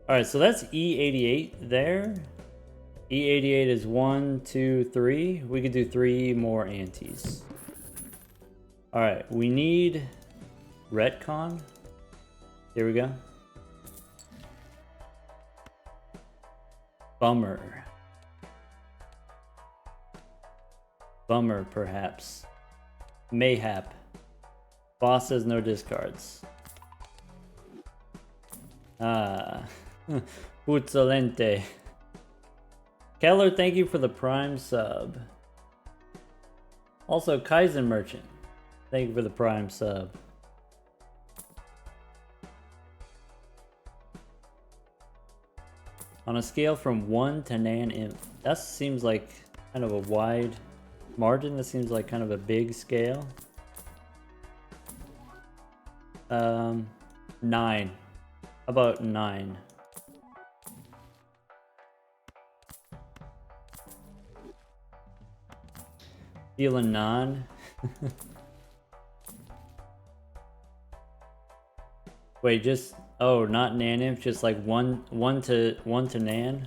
Alright, so that's E88 there. E88 is 1, 2, 3. We could do 3 more antes. Alright, we need retcon. Here we go. Bummer. Bummer, perhaps. Mayhap. Boss has no discards. Ah. Puzzolente. Keller, thank you for the Prime sub. Also, Kaizen Merchant, thank you for the Prime sub. On a scale from 1 to NANEINF, that seems like kind of a wide margin. That seems like kind of a big scale. 9. How about 9? Feeling non. Wait, just not NANEINF, just like one to Nan.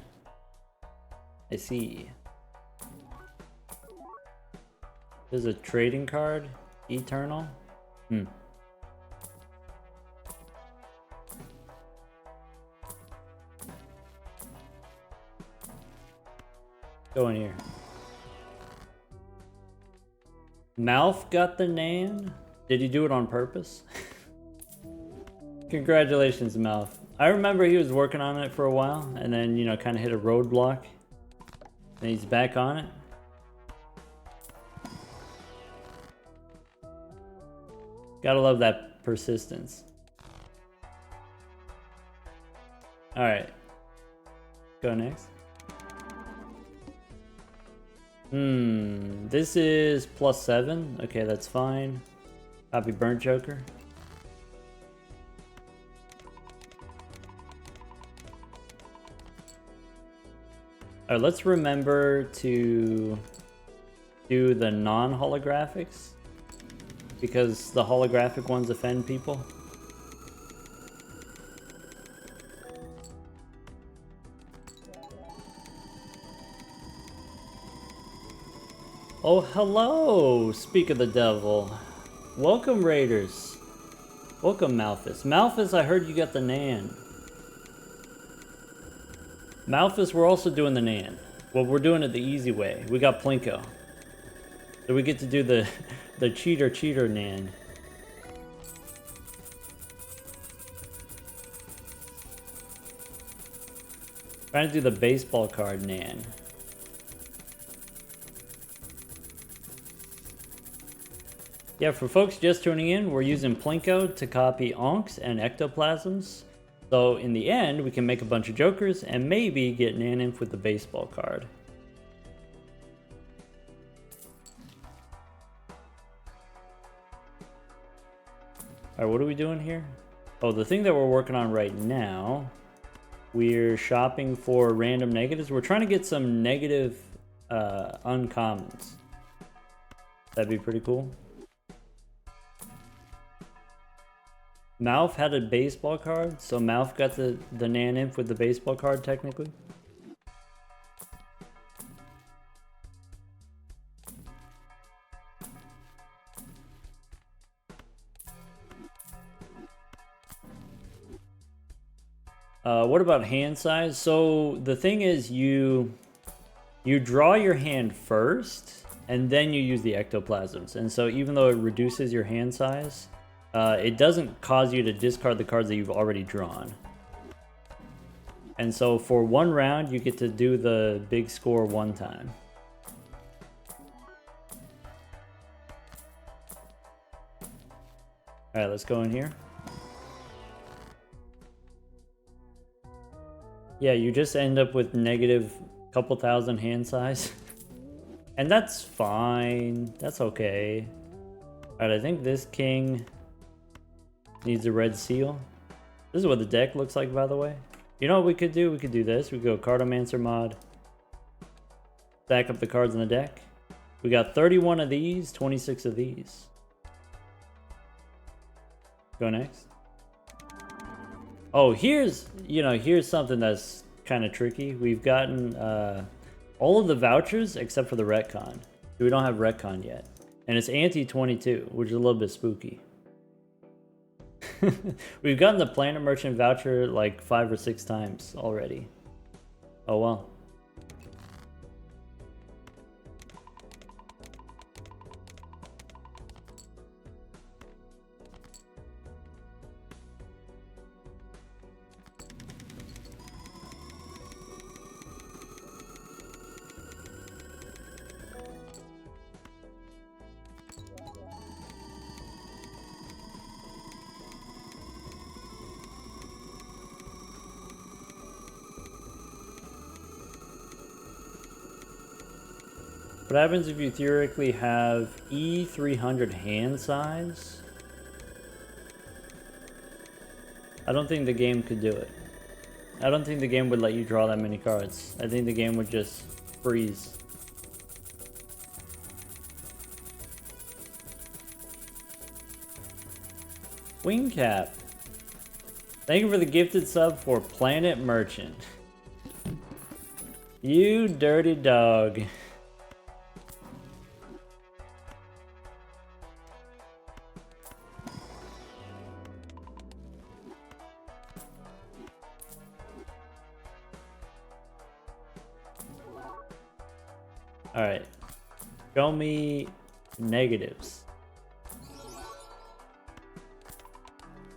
I see. There's a trading card, Eternal. Go in here. Mouth got the Nan? Did he do it on purpose? Congratulations, Mouth. I remember he was working on it for a while, and then, you know, kind of hit a roadblock. And he's back on it. Gotta love that persistence. Alright. Go next. This is +7. Okay, that's fine. Copy Burnt Joker. Alright, let's remember to do the non-holographics, because the holographic ones offend people. Oh, hello! Speak of the devil. Welcome, Raiders. Welcome, Malphus. Malphus, I heard you got the Nan. Malphus, we're also doing the Nan. Well, we're doing it the easy way. We got Plinko. So we get to do the cheater Nan. Trying to do the baseball card Nan. Yeah, for folks just tuning in, we're using Plinko to copy Onks and Ectoplasms. So in the end, we can make a bunch of Jokers and maybe get NANEINF with the baseball card. Alright, what are we doing here? Oh, the thing that we're working on right now, we're shopping for random negatives. We're trying to get some negative uncommons. That'd be pretty cool. Mouth had a baseball card, so Mouth got the NANEINF with the baseball card, technically. What about hand size? So the thing is, you draw your hand first, and then you use the ectoplasms. And so even though it reduces your hand size, it doesn't cause you to discard the cards that you've already drawn. And so for one round, you get to do the big score one time. Alright, let's go in here. Yeah, you just end up with negative couple thousand hand size. And that's fine. That's okay. Alright, I think this king needs a red seal. This is what the deck looks like, by the way. You know what we could do? We could do this. We could go Cartomancer mod. Stack up the cards in the deck. We got 31 of these, 26 of these. Go next. Oh, here's something that's kind of tricky. We've gotten all of the vouchers except for the retcon. We don't have retcon yet. And it's anti-22, which is a little bit spooky. We've gotten the Planet Merchant voucher like 5 or 6 times already. Oh well. What happens if you theoretically have E300 hand size? I don't think the game could do it. I don't think the game would let you draw that many cards. I think the game would just freeze. Wingcap. Thank you for the gifted sub for Planet Merchant. You dirty dog. Alright. Show me negatives.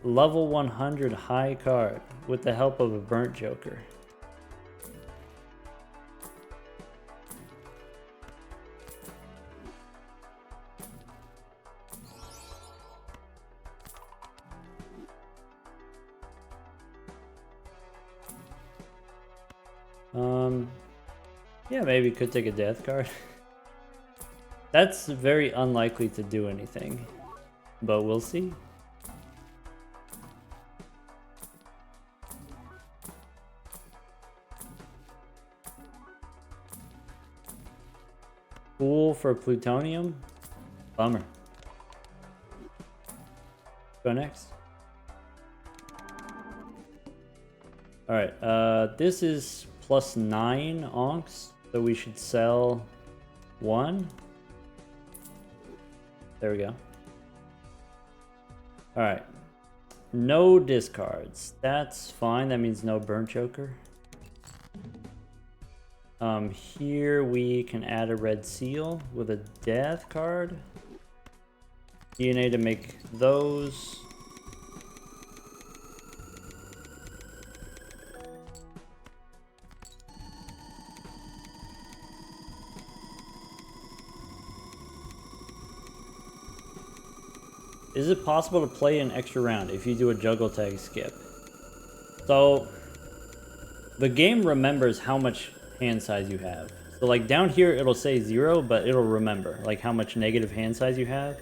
Level 100 high card with the help of a burnt joker. Yeah, maybe could take a death card. That's very unlikely to do anything, but we'll see. Cool for plutonium. Bummer. Go next. Alright, this is +9 onks, so we should sell 1. There we go. Alright. No discards. That's fine. That means no burnt joker. Here we can add a red seal with a death card. DNA to make those. Is it possible to play an extra round if you do a juggle tag skip? So the game remembers how much hand size you have. So like down here it'll say 0, but it'll remember like how much negative hand size you have.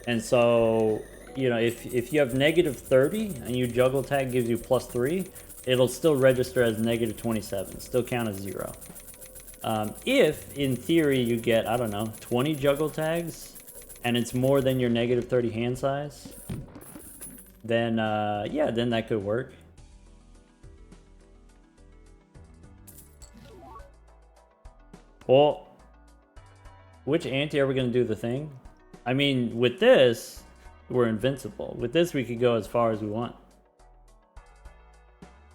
And so, you know, if you have -30 and you juggle tag gives you +3, it'll still register as -27, still count as 0. If in theory you get, I don't know, 20 juggle tags and it's more than your -30 hand size, then yeah, then that could work. Well, which ante are we going to do the thing? I mean, with this, we're invincible. With this, we could go as far as we want.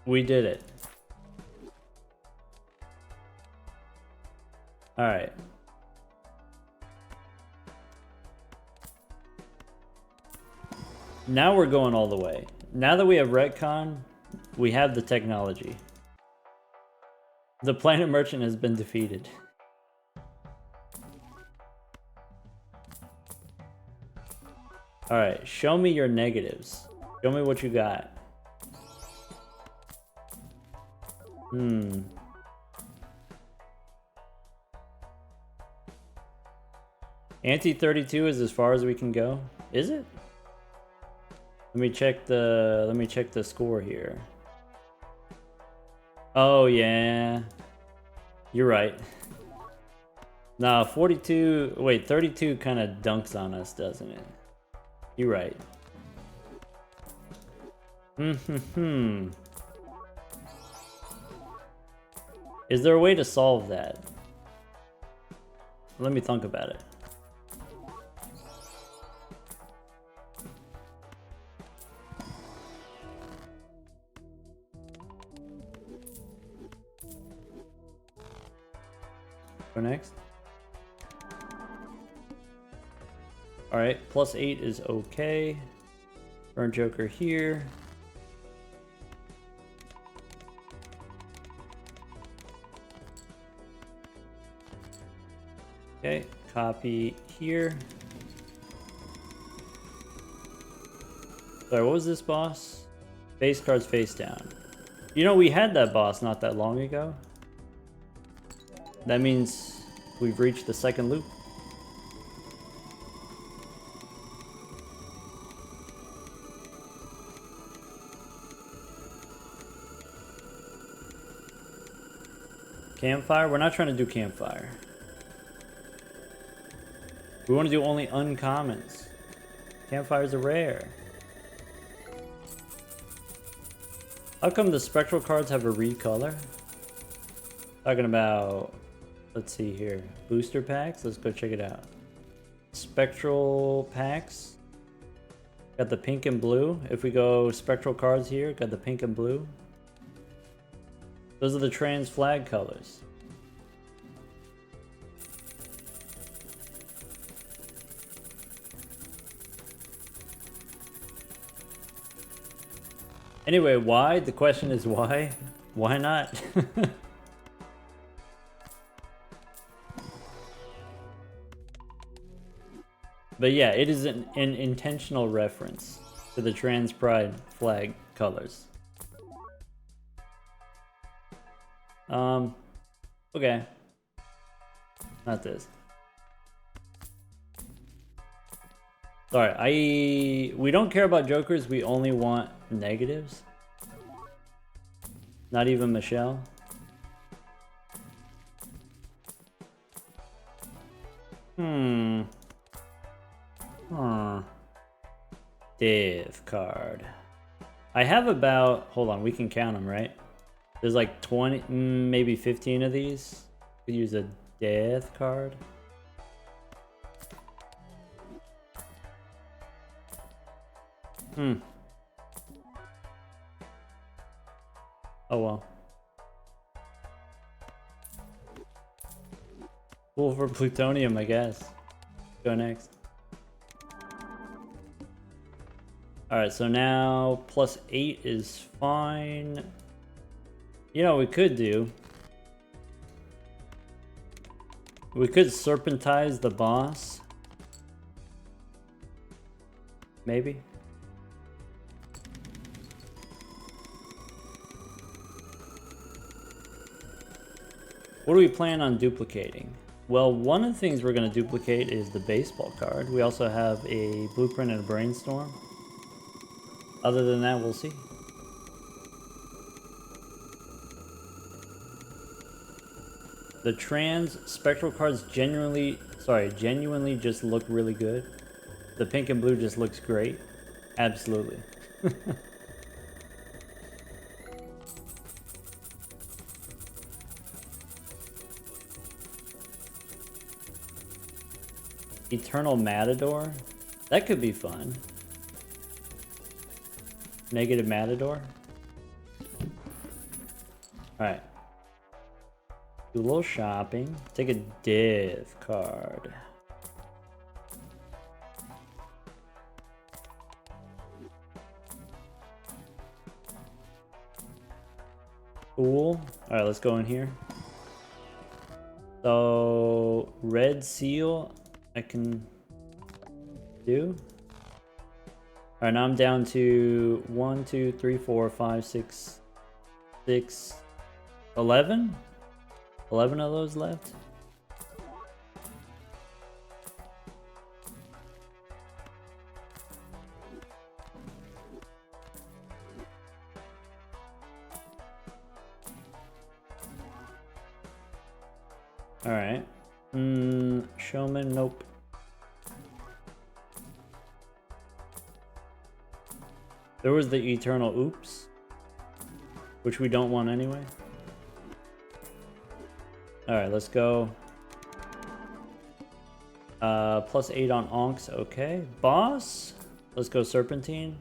We did it. Alright. Now we're going all the way. Now that we have retcon, we have the technology. The Planet Merchant has been defeated. Alright, show me your negatives. Show me what you got. Ante 32 is as far as we can go. Is it? Let me check the score here. Oh yeah. You're right. Nah, 42, wait, 32 kind of dunks on us, doesn't it? You're right. Is there a way to solve that? Let me think about it. Go next. Alright, +8 is okay. Burn Joker here. Okay, copy here. Sorry, what was this boss? Base cards face down. You know, we had that boss not that long ago. That means we've reached the second loop. Campfire? We're not trying to do campfire. We want to do only uncommons. Campfires are rare. How come the spectral cards have a recolor? Talking about, let's see here, booster packs. Let's go check it out. Spectral packs. Got the pink and blue. If we go spectral cards here, got the pink and blue. Those are the trans flag colors. Anyway, why? The question is why? Why not? But yeah, it is an intentional reference to the trans pride flag colors. Okay. Not this. Sorry, we don't care about jokers, we only want negatives. Not even Michelle. Div card. I have about, hold on, we can count them, right? There's like 20, maybe 15 of these. Could use a death card. Oh well. Cool for plutonium, I guess. Go next. Alright, so now +8 is fine. You know what we could do? We could serpentize the boss. Maybe. What do we plan on duplicating? Well, one of the things we're going to duplicate is the baseball card. We also have a blueprint and a brainstorm. Other than that, we'll see. The trans spectral cards genuinely just look really good. The pink and blue just looks great. Absolutely. Eternal Matador? That could be fun. Negative Matador? Alright. Do a little shopping. Take a div card. Cool. Alright, let's go in here. So, red seal, I can do. Alright, now I'm down to 1, 2, 3, 4, 5, 6, 6, 11? 11 of those left? Alright. Showman, nope. There was the eternal oops, which we don't want anyway. Alright, let's go. +8 on onks, okay. Boss? Let's go serpentine.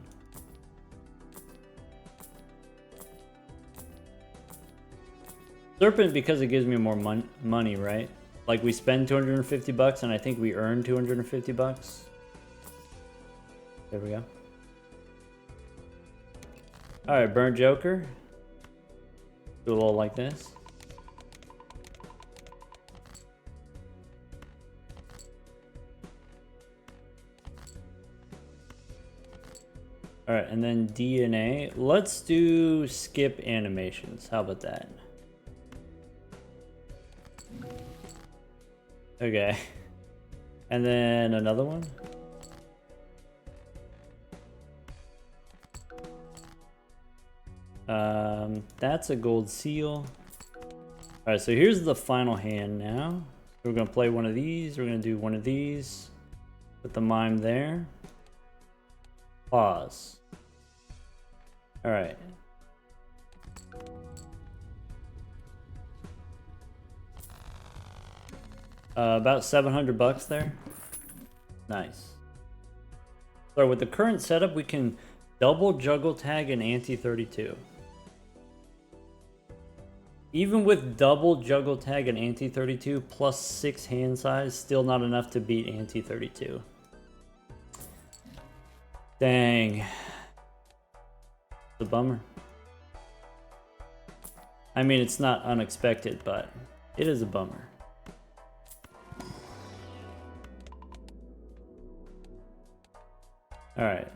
Serpent because it gives me more money, right? Like we spend 250 bucks and I think we earn 250 bucks. There we go. Alright, burnt joker. Do a little like this. Alright, and then DNA. Let's do skip animations. How about that? Okay. And then another one. That's a gold seal. Alright, so here's the final hand now. We're gonna play one of these. We're gonna do one of these. Put the mime there. Pause. Alright. About 700 bucks there. Nice. So with the current setup, we can double juggle tag and anti-32. Even with double juggle tag and anti-32 plus 6 hand size, still not enough to beat anti-32. Dang. It's a bummer. I mean, it's not unexpected, but it is a bummer. All right.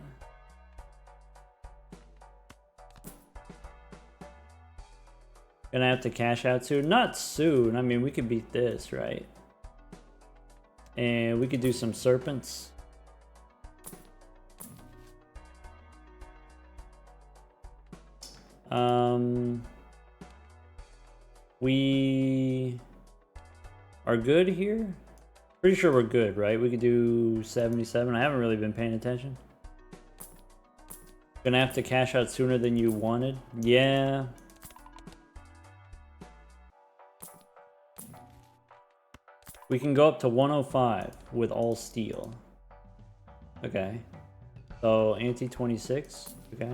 Gonna have to cash out soon. Not soon. I mean, we could beat this, right? And we could do some serpents. We are good here. Pretty sure we're good, right? We could do 77. I haven't really been paying attention. Gonna have to cash out sooner than you wanted. Yeah. We can go up to 105 with all steel. Okay. So anti-26. Okay.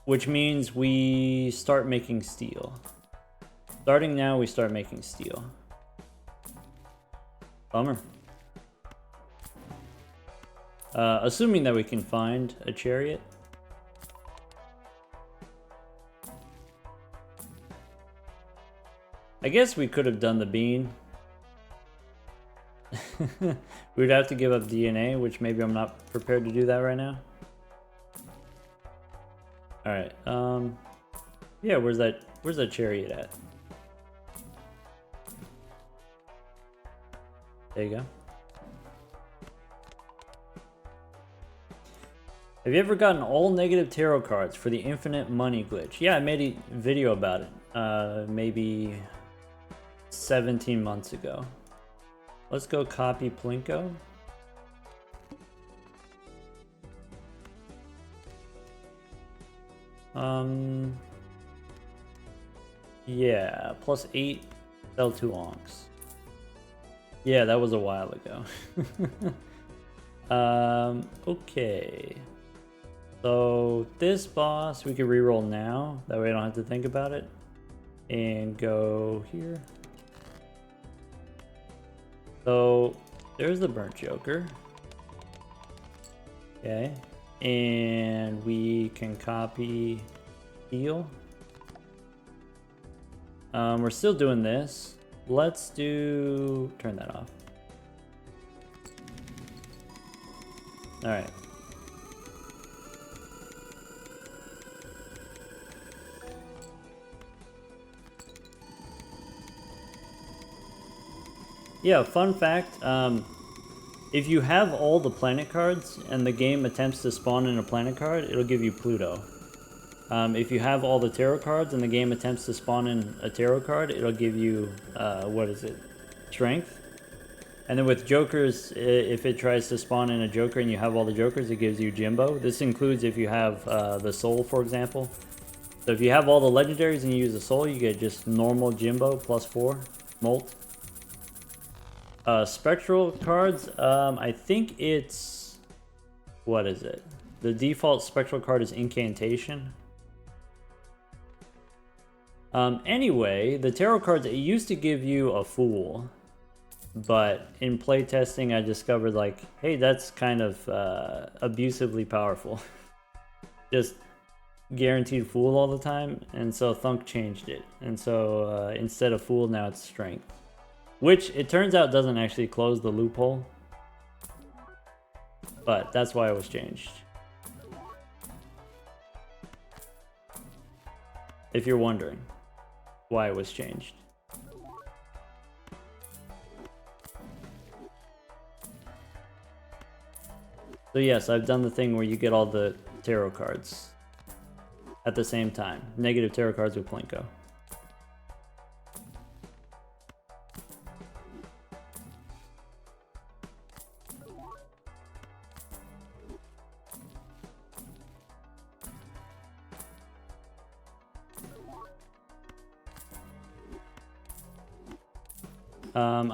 Which means we start making steel. Starting now, we start making steel. Bummer. Assuming that we can find a chariot. I guess we could have done the bean. We'd have to give up DNA, which maybe I'm not prepared to do that right now. Alright, yeah, where's that chariot at? There you go. Have you ever gotten all negative tarot cards for the infinite money glitch? Yeah, I made a video about it, maybe 17 months ago. Let's go copy Plinko. Yeah, +8, sell 2 onks. Yeah, that was a while ago. Okay. So this boss we can reroll now, that way I don't have to think about it. And go here. So there's the burnt joker. Okay. And we can copy heal. We're still doing this. Let's do... turn that off. Alright. Yeah, fun fact. If you have all the planet cards and the game attempts to spawn in a planet card, it'll give you Pluto. If you have all the tarot cards and the game attempts to spawn in a tarot card, it'll give you, what is it? Strength. And then with jokers, if it tries to spawn in a joker and you have all the jokers, it gives you Jimbo. This includes if you have the soul, for example. So if you have all the legendaries and you use the soul, you get just normal Jimbo +4 molt. Spectral cards, I think it's... What is it? The default spectral card is Incantation. Anyway, the tarot cards, it used to give you a Fool. But in playtesting, I discovered, like, hey, that's kind of abusively powerful. Just guaranteed Fool all the time, and so Thunk changed it. And so instead of Fool, now it's Strength. Which, it turns out, doesn't actually close the loophole. But that's why it was changed. If you're wondering why it was changed. So yes, I've done the thing where you get all the tarot cards at the same time. Negative tarot cards with Plinko.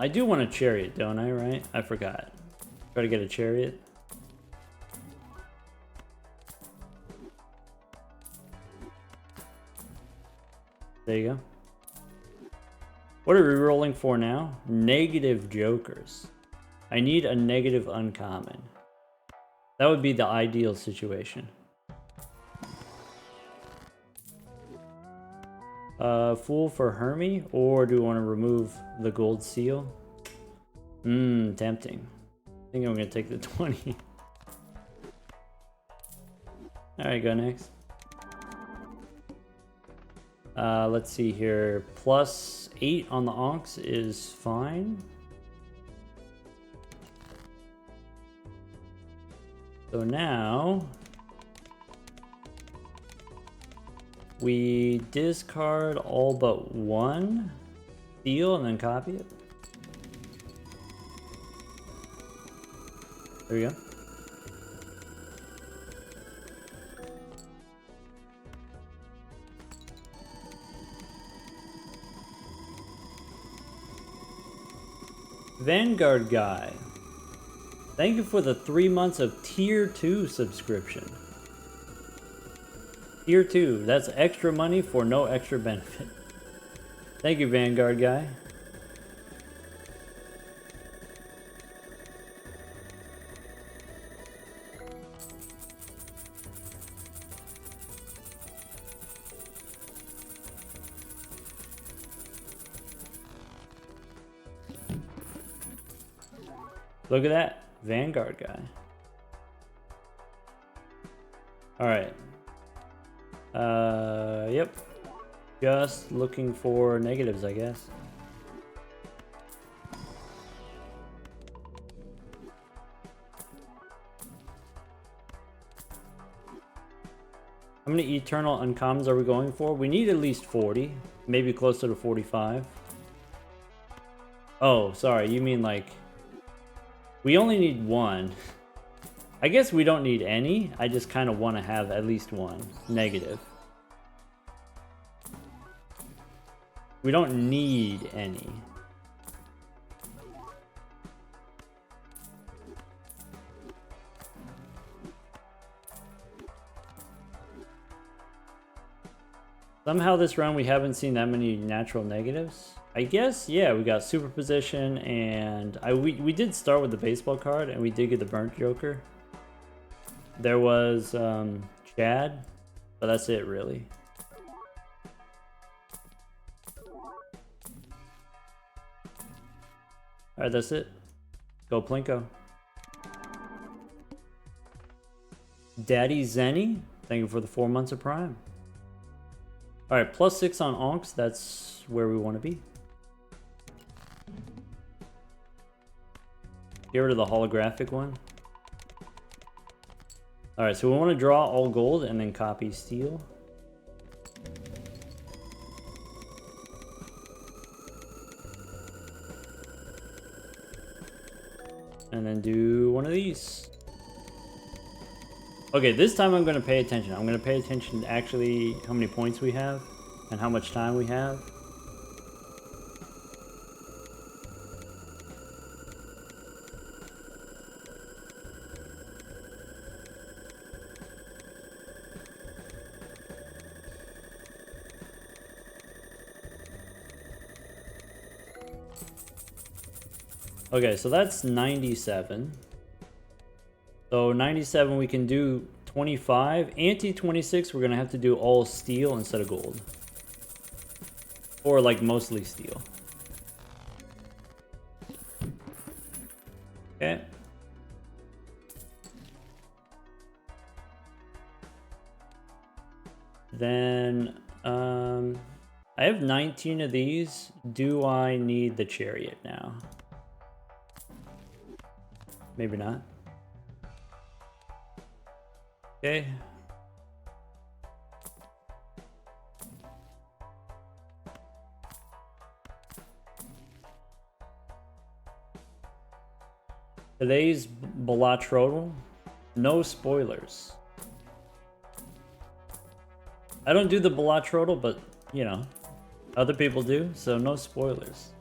I do want a chariot, don't I, right? I forgot. Try to get a chariot. There you go. What are we rolling for now? Negative jokers. I need a negative uncommon. That would be the ideal situation. Fool for Hermie, or do we want to remove the gold seal? Tempting. I think I'm gonna take the 20. Alright, go next. Let's see here. +8 on the Onks is fine. So now we discard all but one seal and then copy it. There we go. Vanguard guy, thank you for the 3 months of tier 2 subscription. Tier 2, that's extra money for no extra benefit. Thank you, Vanguard guy. Look at that, Vanguard guy. All right. Yep. Just looking for negatives, I guess. How many eternal uncommons are we going for? We need at least 40, maybe closer to 45. Oh, sorry, you mean like... We only need one. I guess we don't need any. I just kind of want to have at least one negative. We don't need any. Somehow this round we haven't seen that many natural negatives. I guess, yeah, we got superposition, and we did start with the baseball card, and we did get the burnt joker. There was Chad, but that's it really. Alright, that's it. Go Plinko. Daddy Zenny, thank you for the 4 months of Prime. Alright, +6 on Onks, that's where we want to be. Get rid of the holographic one. Alright, so we want to draw all gold and then copy steel. And then do one of these. Okay, this time I'm going to pay attention. I'm going to pay attention to actually how many points we have and how much time we have. Okay, so that's 97. So 97 we can do 25. Anti-26 we're going to have to do all steel instead of gold. Or like mostly steel. Okay. Then I have 19 of these. Do I need the chariot now? Maybe not. Okay. Today's Balatro, no spoilers. I don't do the Balatro, but you know, other people do, so no spoilers.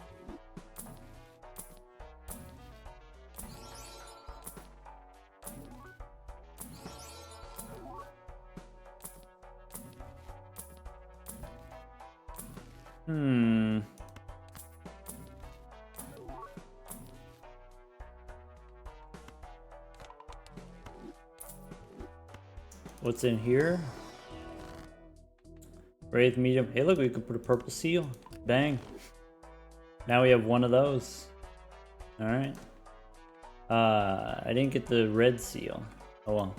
What's in here? Wraith medium. Hey, look, we could put a purple seal. Bang. Now we have one of those. All right. I didn't get the red seal. Oh well.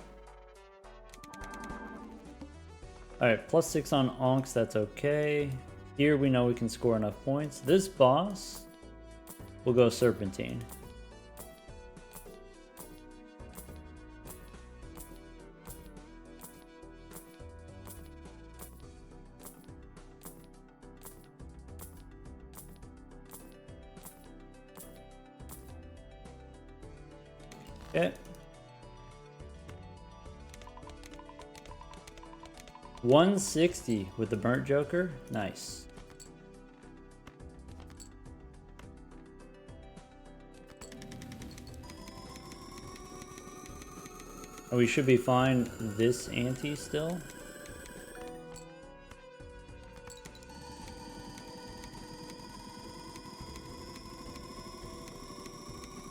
All right, +6 on onks. That's okay. Here we know we can score enough points. This boss, we'll go serpentine. Okay. 160 with the burnt joker. Nice. And we should be fine this ante still.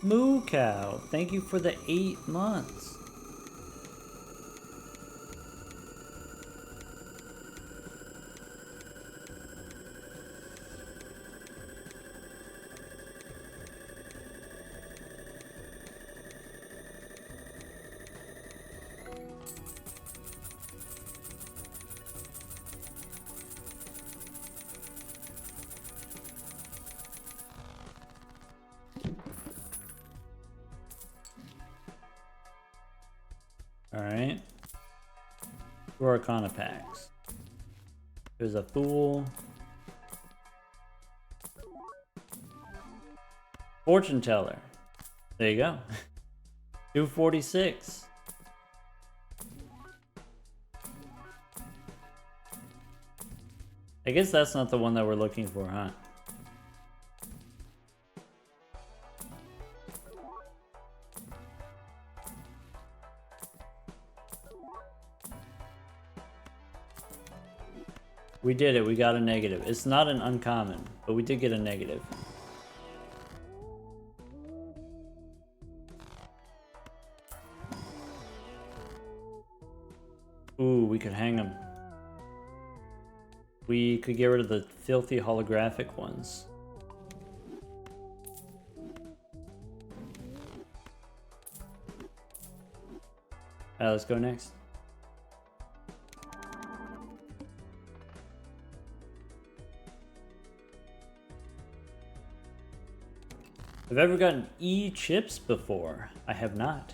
Moo Cow, thank you for the 8 months. Alright. 2 Arcana packs. There's a Fool. Fortune Teller. There you go. 246. I guess that's not the one that we're looking for, huh? We did it, we got a negative. It's not an uncommon, but we did get a negative. Ooh, we could hang them. We could get rid of the filthy holographic ones. Alright, let's go next. Have I ever gotten E chips before? I have not.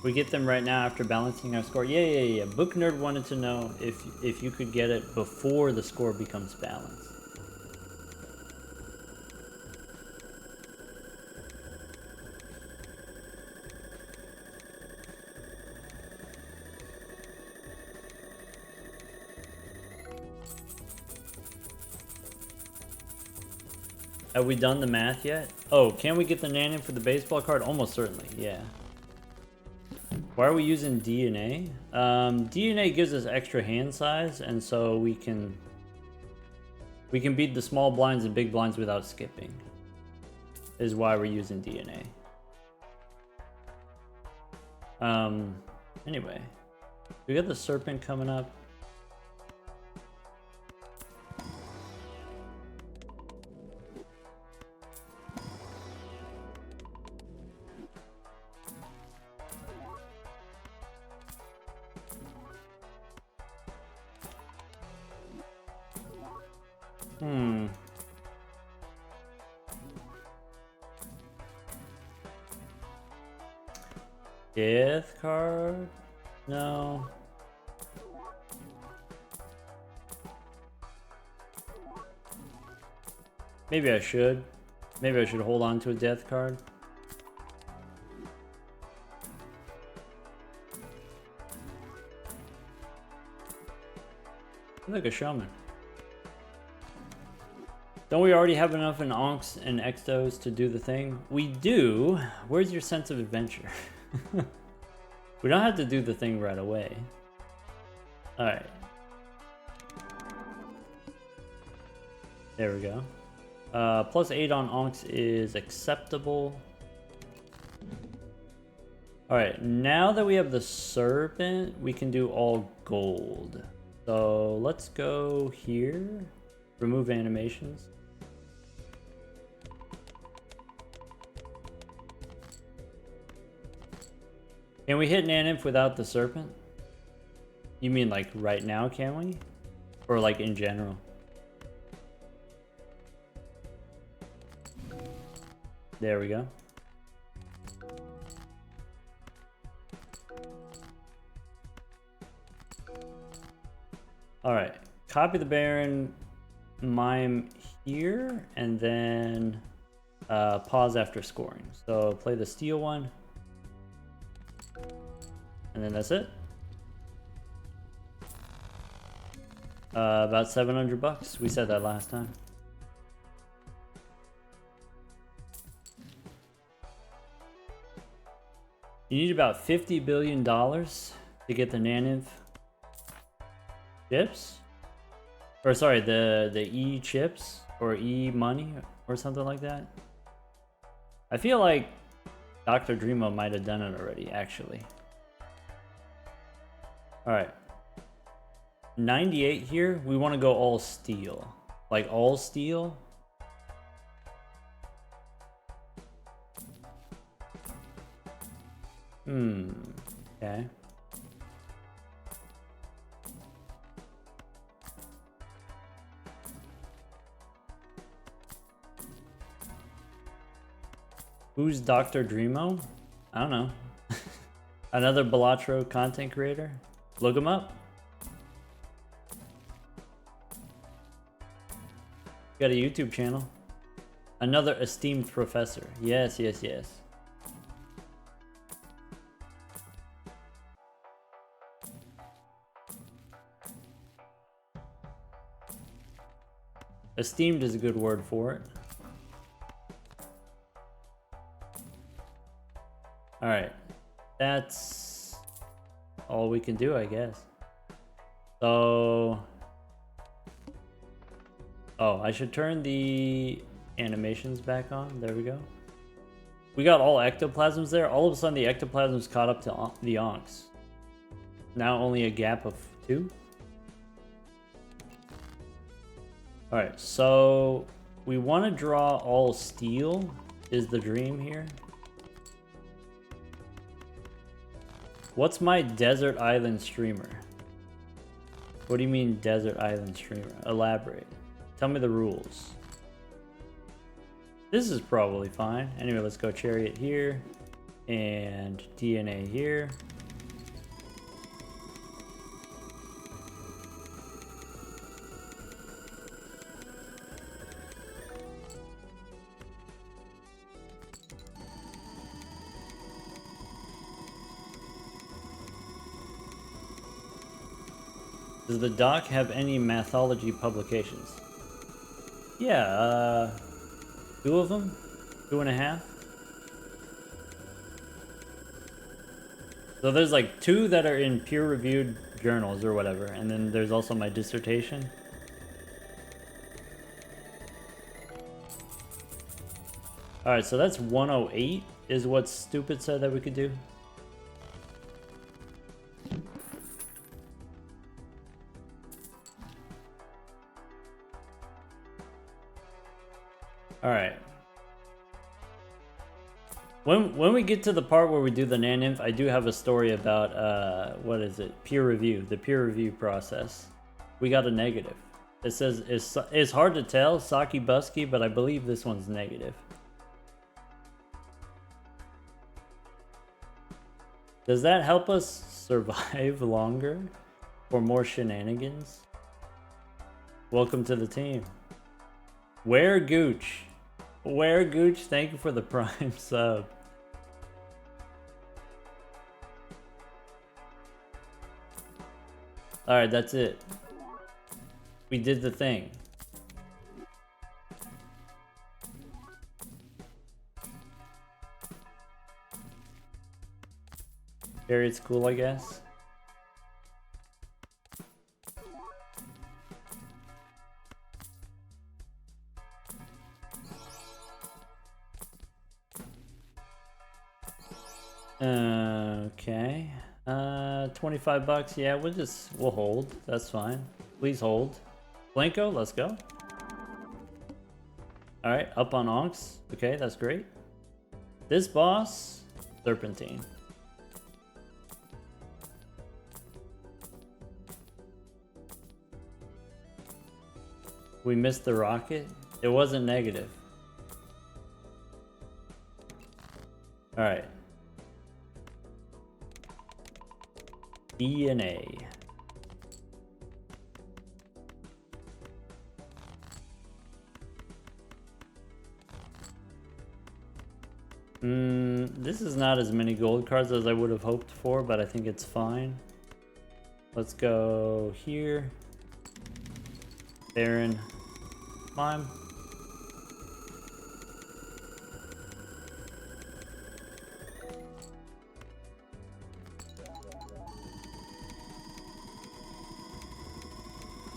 We get them right now after balancing our score. Yeah. Book Nerd wanted to know if you could get it before the score becomes balanced. Have we done the math yet? Oh, can we get the NANEINF for the baseball card? Almost certainly, yeah. Why are we using DNA? DNA gives us extra hand size, and so we can beat the small blinds and big blinds without skipping. Is why we're using DNA. Anyway, we got the serpent coming up. Death card? No. Maybe I should. Maybe I should hold on to a death card. I'm like a shaman. Don't we already have enough in Onks and Extos to do the thing? We do. Where's your sense of adventure? We don't have to do the thing right away. Alright. There we go. +8 on Onks is acceptable. Alright, now that we have the serpent, we can do all gold. So let's go here. Remove animations. Can we hit NANEINF without the serpent? You mean like right now, can we? Or like in general? There we go. Alright, copy the Baron, mime here, and then pause after scoring. So play the steel one. And then that's it. About 700 bucks. We said that last time. You need about $50 billion to get the NANEINF chips? Or sorry, the E chips or E money or something like that. I feel like Dr. Dreamo might have done it already, actually. Alright. 98 here. We want to go all steel. Like all steel. Okay. Who's Dr. Dreamo? I don't know. Another Balatro content creator? Look him up. Got a YouTube channel. Another esteemed professor. Yes. Esteemed is a good word for it. Alright. That's all we can do, I guess. So... oh, I should turn the animations back on. There we go. We got all ectoplasms there. All of a sudden, the ectoplasms caught up to the onks. Now only a gap of 2. Alright, so we want to draw all steel is the dream here. What's my desert island streamer? What do you mean desert island streamer? Elaborate. Tell me the rules. This is probably fine. Anyway, let's go chariot here and DNA here. Does the doc have any mathology publications? Yeah, 2 of them? 2.5? So there's like 2 that are in peer-reviewed journals or whatever, and then there's also my dissertation. Alright, so that's 108 is what Stupid said that we could do. Alright. When we get to the part where we do the NANEINF, I do have a story about, what is it? Peer review, the peer review process. We got a negative. It says, it's hard to tell, Saki Busky, but I believe this one's negative. Does that help us survive longer? Or more shenanigans? Welcome to the team. Where Gooch? Where Gooch? Thank you for the prime sub. Alright, that's it. We did the thing. It's cool, I guess. Okay. 25 bucks. Yeah, we'll hold. That's fine. Please hold. Blanco, let's go. All right, up on Onks. Okay, that's great. This boss, Serpentine. We missed the rocket. It wasn't negative. All right. DNA. This is not as many gold cards as I would have hoped for, but I think it's fine. Let's go here. Baron. Climb.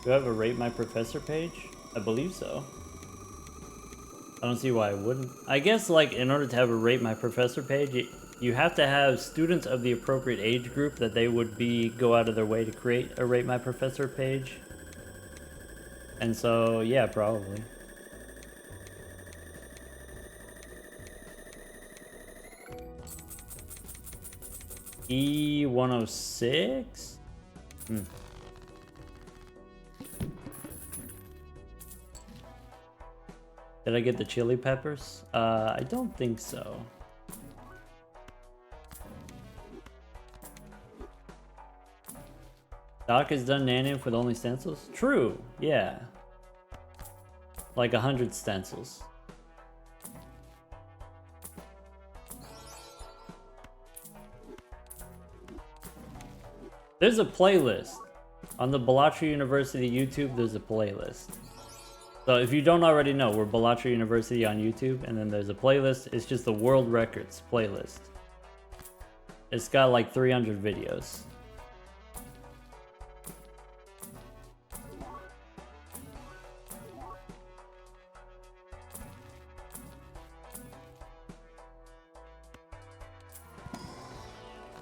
Do I have a Rate My Professor page? I believe so. I don't see why I wouldn't. I guess, like, in order to have a Rate My Professor page, you have to have students of the appropriate age group that they would go out of their way to create a Rate My Professor page. And so, yeah, probably. E106? Did I get the chili peppers? I don't think so. Doc has done NANEINF with only stencils? True, yeah. Like 100 stencils. There's a playlist. On the Balatro University YouTube, there's a playlist. So if you don't already know, we're Balatro University on YouTube, and then there's a playlist. It's just the World Records playlist. It's got like 300 videos.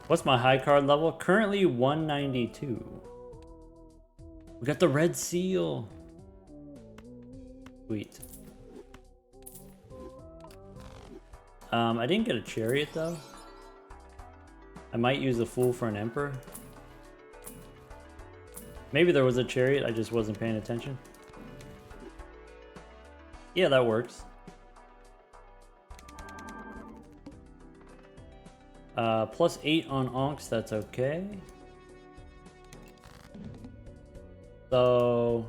What's my high card level? Currently 192. We got the red seal. Sweet. I didn't get a chariot though. I might use a fool for an emperor. Maybe there was a chariot, I just wasn't paying attention. Yeah, that works. +8 on onks, that's okay. So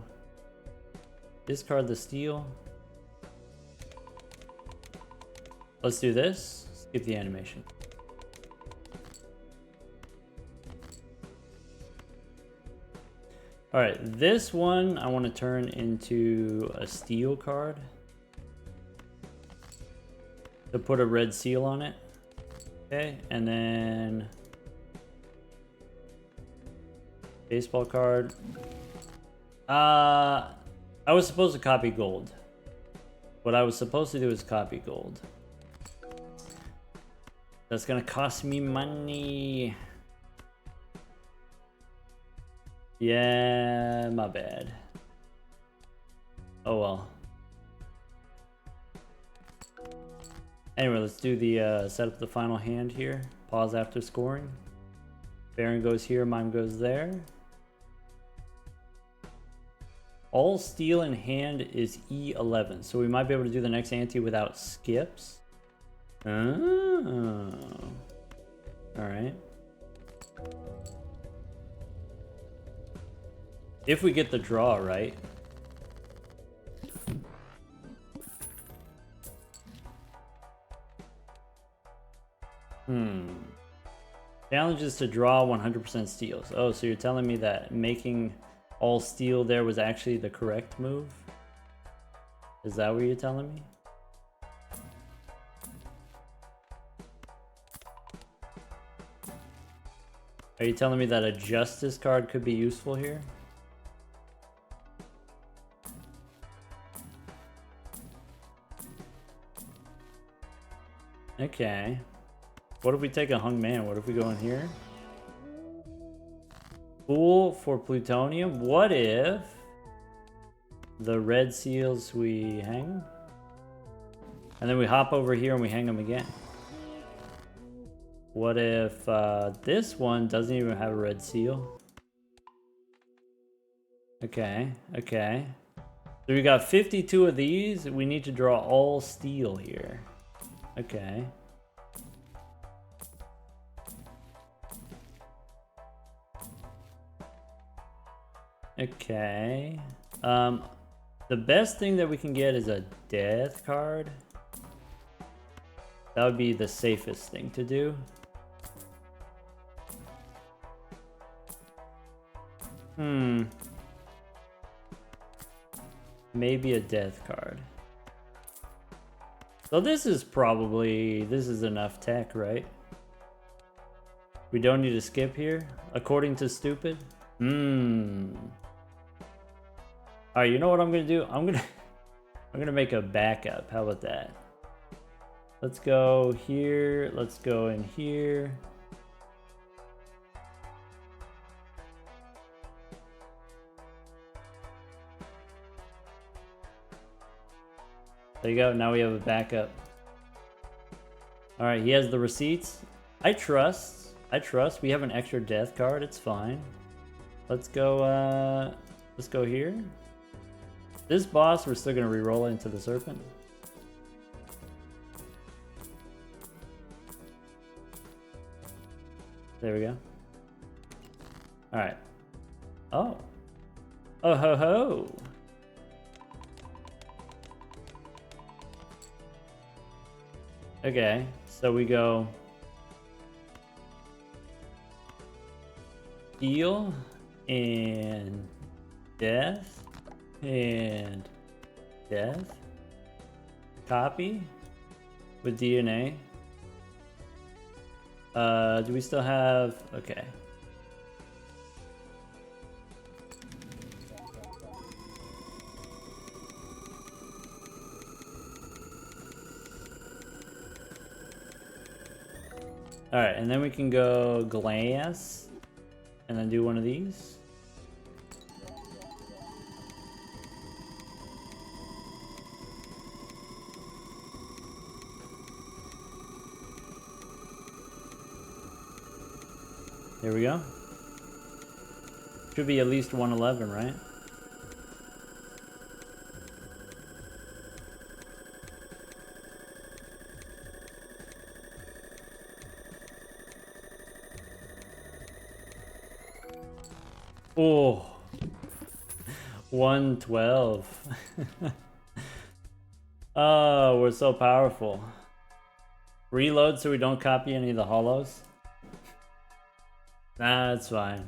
discard the steel. Let's do this. Skip the animation. Alright, this one I want to turn into a steel card to put a red seal on it. Okay, and then baseball card. I was supposed to copy gold. What I was supposed to do is copy gold. That's gonna cost me money. Yeah, my bad. Oh well. Anyway, let's do the set up the final hand here. Pause after scoring. Baron goes here, mine goes there. All steel in hand is E11, so we might be able to do the next ante without skips. Oh. Alright. If we get the draw right. Challenge is to draw 100% steals. Oh, so you're telling me that making all steel there was actually the correct move? Is that what you're telling me? Are you telling me that a justice card could be useful here? Okay. What if we take a hung man? What if we go in here? Fool for plutonium. What if the red seals we hang? And then we hop over here and we hang them again. What if this one doesn't even have a red seal? Okay, okay. So we got 52 of these. We need to draw all steel here. Okay. Okay. The best thing that we can get is a death card. That would be the safest thing to do. Maybe a death card. So this is enough tech, right? We don't need to skip here, according to stupid. Alright, you know what I'm gonna do? I'm gonna make a backup. How about that? Let's go here, let's go in here. There you go, now we have a backup. Alright, he has the receipts. I trust. We have an extra death card, it's fine. Let's go here. This boss, we're still gonna re-roll it into the serpent. There we go. Alright. Oh. Oh ho ho! Okay, so we go heal and death and death. Copy with DNA. Do we still have... Okay. Alright, and then we can go glass and then do one of these. Here we go. Should be at least 111, right? Oh, 112. Oh, we're so powerful. Reload so we don't copy any of the hollows. That's fine.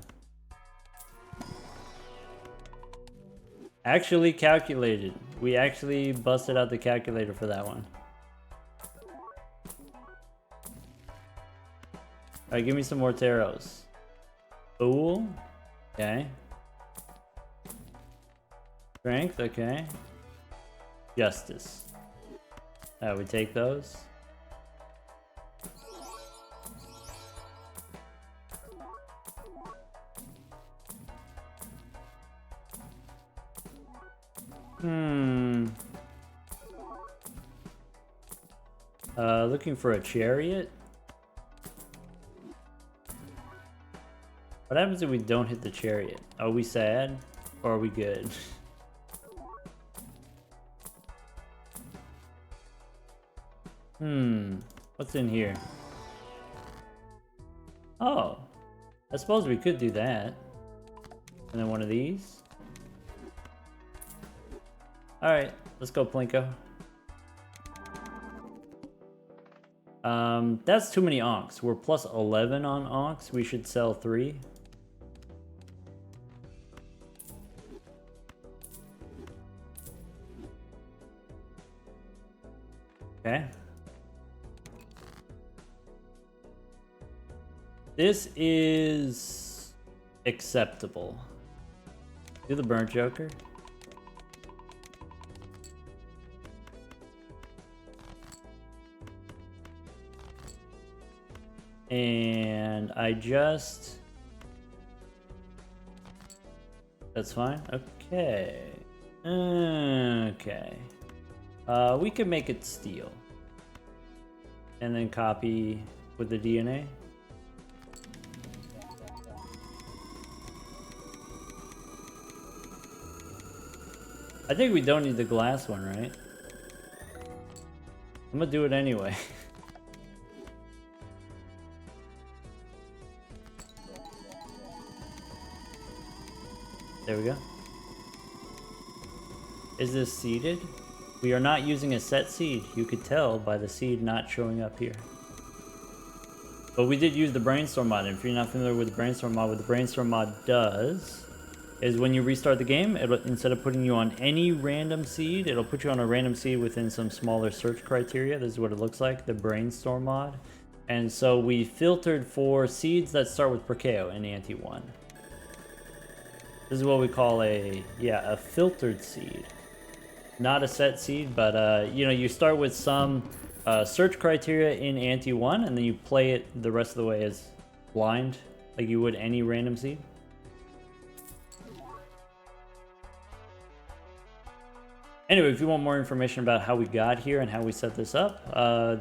Actually calculated. We actually busted out the calculator for that one. Alright, give me some more taros. Fool. Okay. Strength, okay. Justice. We take those. Looking for a chariot. What happens if we don't hit the chariot? Are we sad? Or are we good? What's in here? Oh, I suppose we could do that. And then one of these. Alright, let's go, Plinko. That's too many onks. We're plus 11 on onks. We should sell 3. Okay. This is acceptable. Do the burnt joker. And I just... That's fine. Okay. Okay. We can make it steel. And then copy with the DNA. I think we don't need the glass one, right? I'm gonna do it anyway. There we go. Is this seeded? We are not using a set seed. You could tell by the seed not showing up here. But we did use the brainstorm mod, and if you're not familiar with the brainstorm mod, what the brainstorm mod does is when you restart the game, it'll, instead of putting you on any random seed, it'll put you on a random seed within some smaller search criteria. This is what it looks like, the brainstorm mod. And so we filtered for seeds that start with Perkeo in Ante 1. This is what we call a filtered seed. Not a set seed, but you know, you start with some search criteria in Ante 1, and then you play it the rest of the way as blind, like you would any random seed. Anyway, if you want more information about how we got here and how we set this up,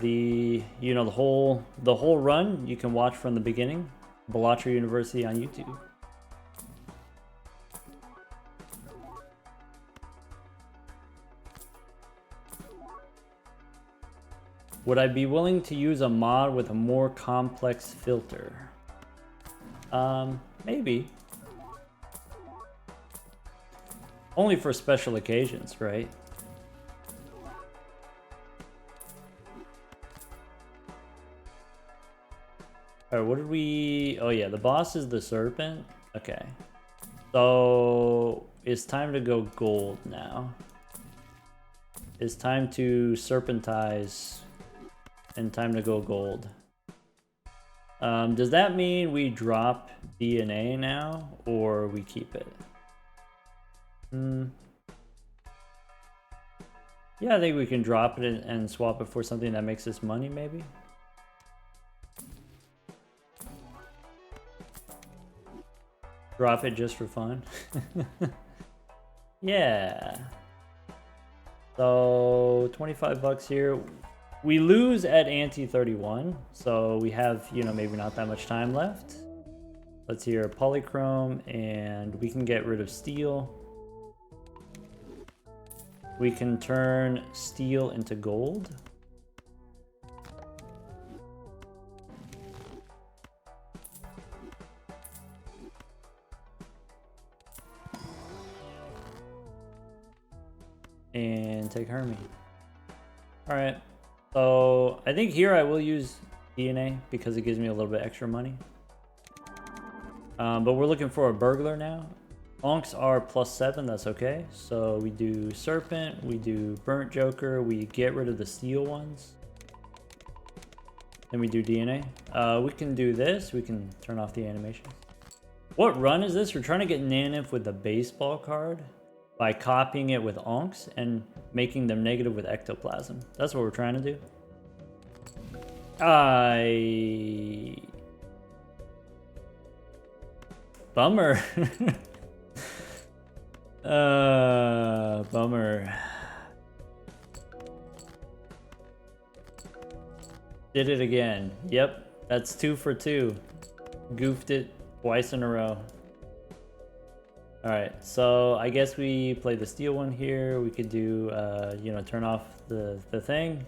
the whole run you can watch from the beginning, Balatro University on YouTube. Would I be willing to use a mod with a more complex filter? Maybe. Only for special occasions, right? Alright, what did we... Oh yeah, the boss is the serpent. Okay. So, it's time to go gold now. It's time to serpentize and time to go gold. Does that mean we drop DNA now, or we keep it? Yeah, I think we can drop it and swap it for something that makes us money, maybe? Drop it just for fun? Yeah. So, 25 bucks here. We lose at Ante 31, so we have, you know, maybe not that much time left. Let's hear polychrome, and we can get rid of steel. We can turn steel into gold. And take Hermie. Alright, so I think here I will use DNA because it gives me a little bit extra money. But we're looking for a burglar now. Onks are +7, that's okay. So we do Serpent, we do Burnt Joker, we get rid of the steel ones. Then we do DNA. We can do this, we can turn off the animations. What run is this? We're trying to get NANEINF with the baseball card by copying it with Onks and making them negative with ectoplasm. That's what we're trying to do. Bummer. Bummer. Did it again. Yep, that's 2 for 2. Goofed it twice in a row. Alright, so I guess we play the steel one here. We could do, you know, turn off the thing.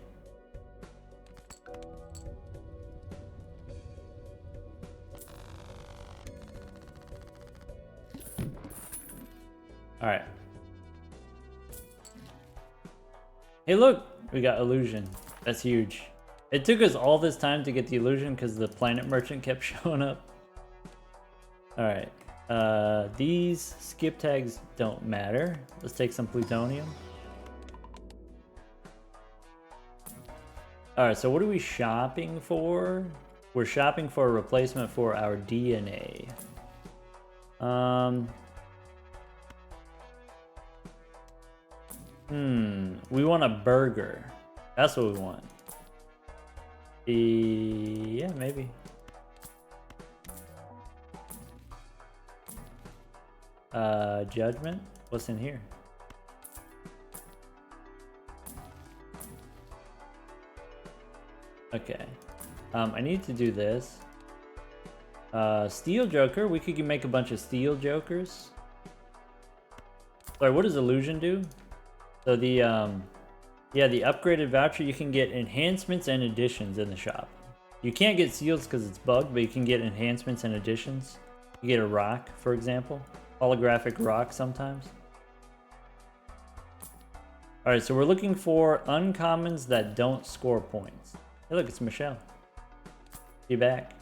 Alright. Hey look! We got illusion. That's huge. It took us all this time to get the illusion because the planet merchant kept showing up. Alright. These skip tags don't matter. Let's take some plutonium. Alright, so what are we shopping for? We're shopping for a replacement for our DNA. We want a burger. That's what we want. Yeah, maybe. Judgment? What's in here? Okay. I need to do this. Steel Joker. We could make a bunch of Steel Jokers. Sorry, what does Illusion do? So the, yeah, the upgraded voucher, you can get enhancements and additions in the shop. You can't get seals because it's bugged, but you can get enhancements and additions. You get a rock, for example. Holographic rock sometimes. Alright, so we're looking for uncommons that don't score points. Hey look, it's Michelle. Be back.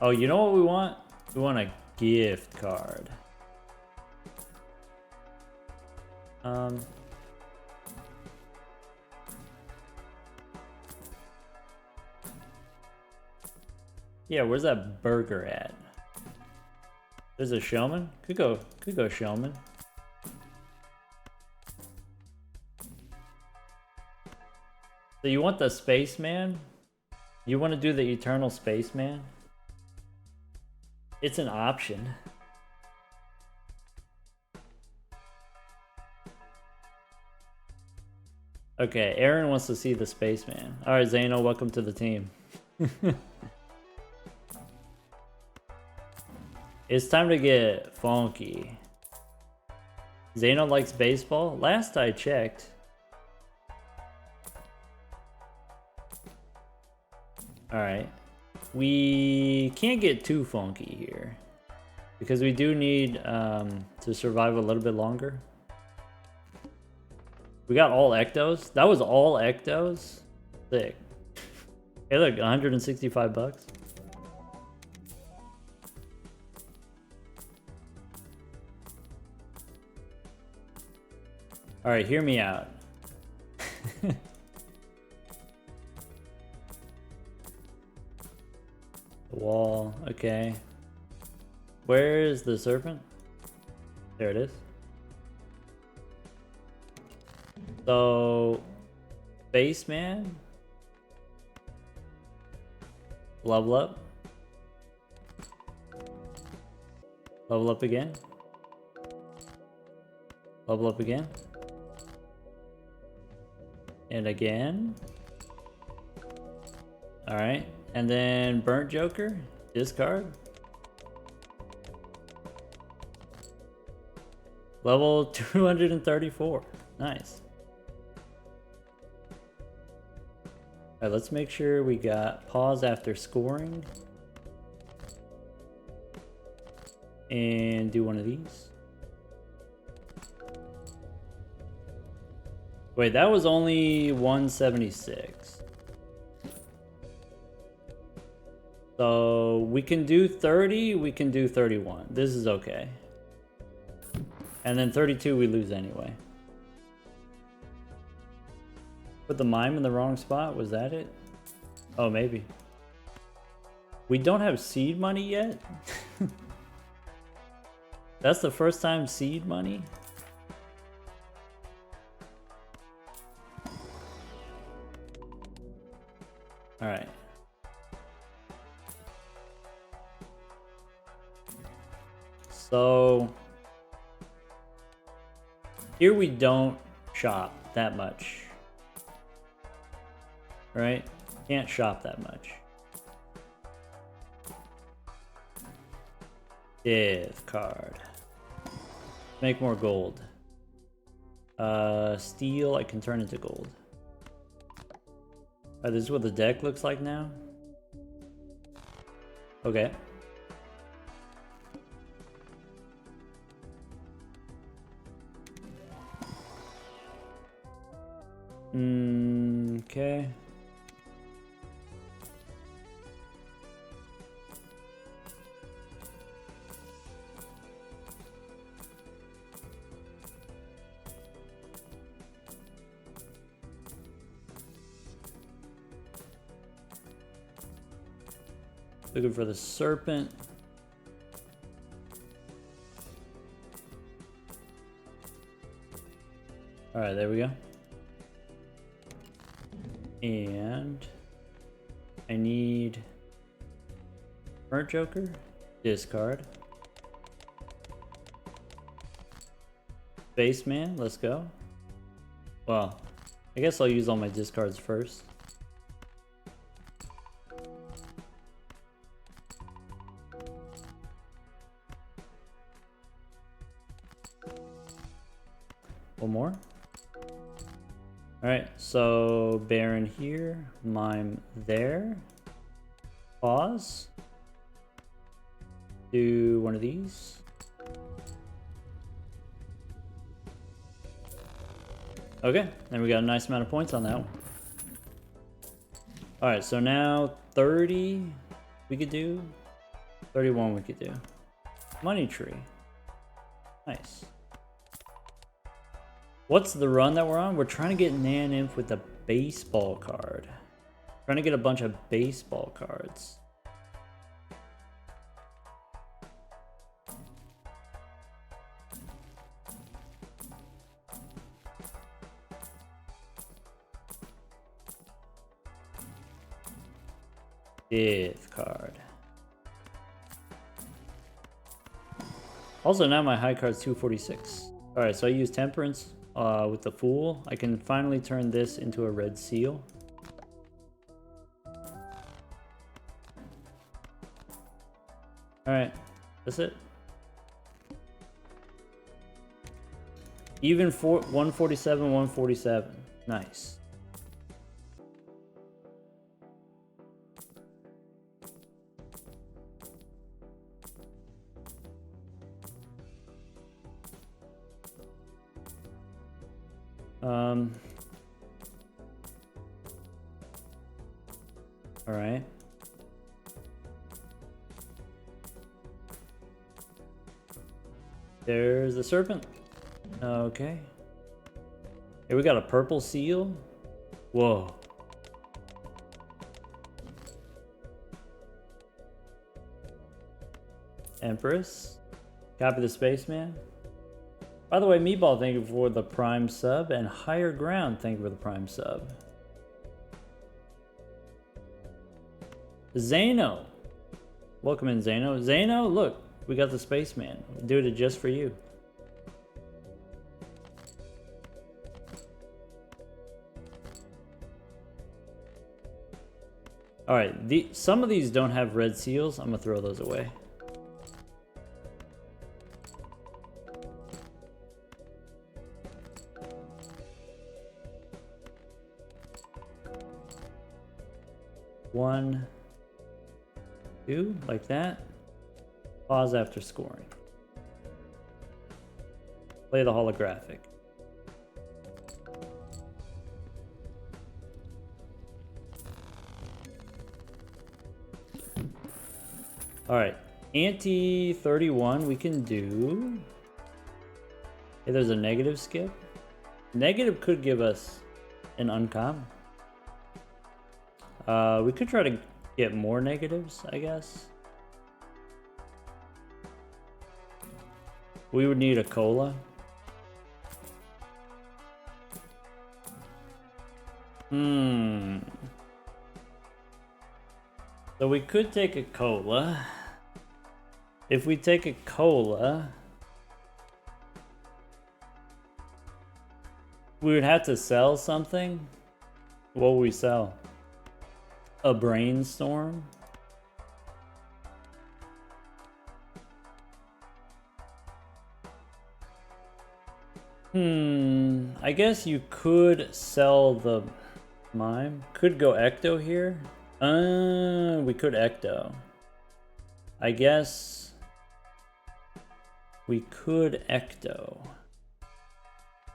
Oh, you know what we want? We want a gift card. Yeah, where's that burger at? There's a showman? Could go showman. So you want the spaceman? You want to do the eternal spaceman? It's an option. Okay, Aaron wants to see the spaceman. Alright, Zano, welcome to the team. It's time to get funky. Zano likes baseball? Last I checked. Alright. We can't get too funky here. Because we do need to survive a little bit longer. We got all ectos? That was all ectos? Sick. Hey look, 165 bucks. Alright, hear me out. The wall, okay. Where is the serpent? There it is. So, Spaceman. Level up. Level up again. Level up again. And again. Alright. And then Burnt Joker. Discard. Level 234. Nice. Alright, let's make sure we got pause after scoring. And do one of these. Wait, that was only 176. So we can do 30, we can do 31. This is okay. And then 32 we lose anyway. Put the mime in the wrong spot, was that it? Oh, maybe. We don't have seed money yet? That's the first time seed money? Alright. So here we don't shop that much. Right? Can't shop that much. Div card. Make more gold. Steel I can turn into gold. Oh, this is what the deck looks like now? Okay. Okay. Looking for the serpent. All right, there we go. And I need Burnt Joker, discard. Spaceman, let's go. Well, I guess I'll use all my discards first. One more. Alright, so Baron here, Mime there. Pause. Do one of these. Okay, and we got a nice amount of points on that one. Alright, so now 30 we could do. 31 we could do. Money tree. Nice. What's the run that we're on? We're trying to get NANEINF with the baseball card. Trying to get a bunch of baseball cards. Div card. Also now my high card's 246. Alright, so I use Temperance with the Fool. I can finally turn this into a red seal. Alright, that's it. Even for 147, 147. Nice. All right. There's the serpent. Okay. Here we got a purple seal. Whoa. Empress. Copy the spaceman. By the way, Meatball, thank you for the Prime sub, and Higher Ground, thank you for the Prime sub. Zano. Welcome in, Zano. Zano, look, we got the spaceman. We did it just for you. All right, some of these don't have red seals. I'm gonna throw those away. One, two, like that. Pause after scoring. Play the holographic. All right, ante 31 we can do. Hey, there's a negative skip. Negative could give us an uncommon. We could try to get more negatives, I guess. We would need a cola. So we could take a cola. If we take a cola, we would have to sell something. What would we sell? A brainstorm? I guess you could sell the mime. Could go ecto here. We could ecto. I guess we could ecto.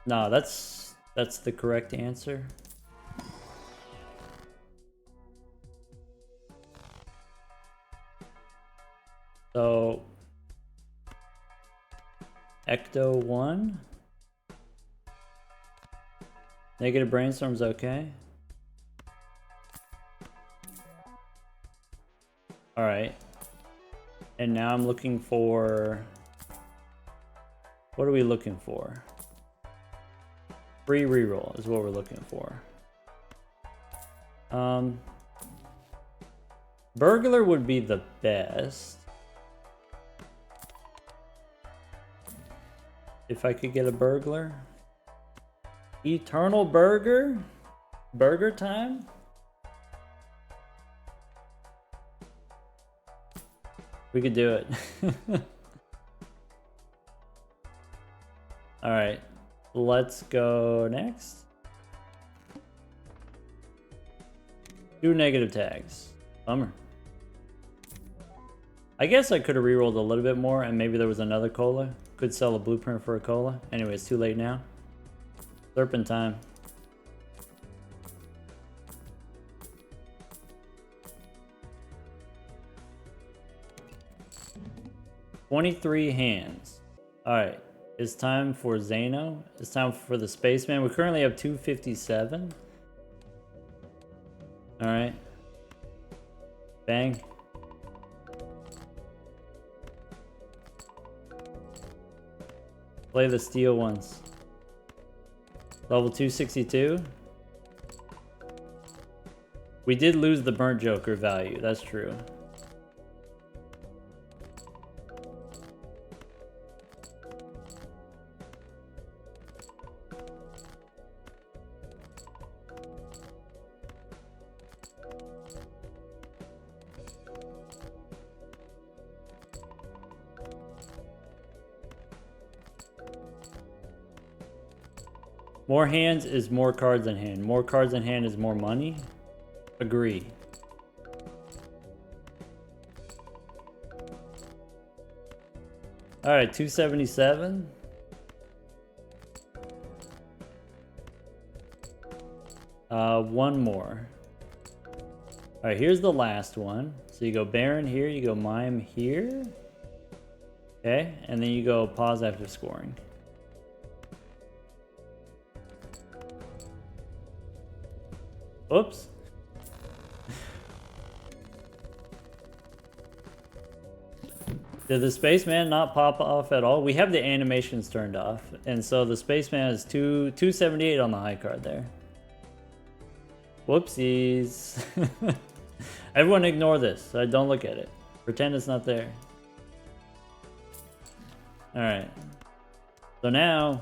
Nah, that's the correct answer. So ecto 1. Negative brainstorm's okay. All right. And now I'm looking for, what are we looking for? Free reroll is what we're looking for. Burglar would be the best. If I could get a burglar. Eternal burger? Burger time? We could do it. All right, let's go next. 2 negative tags. Bummer. I guess I could have rerolled a little bit more and maybe there was another cola. Could sell a blueprint for a cola. Anyway, it's too late now. Serpent time. $23 hands. Alright. It's time for Zano. It's time for the Spaceman. We currently have 257. Alright. Bang. Play the steel ones. Level 262. We did lose the burnt joker value, that's true. More hands is more cards in hand. More cards in hand is more money. Agree. All right, 277. One more. All right, here's the last one. So you go Baron here, you go Mime here. Okay, and then you go pause after scoring. Oops. Did the Spaceman not pop off at all? We have the animations turned off, and so the Spaceman is 278 on the high card there. Whoopsies. Everyone ignore this. Don't look at it. Pretend it's not there. Alright. So now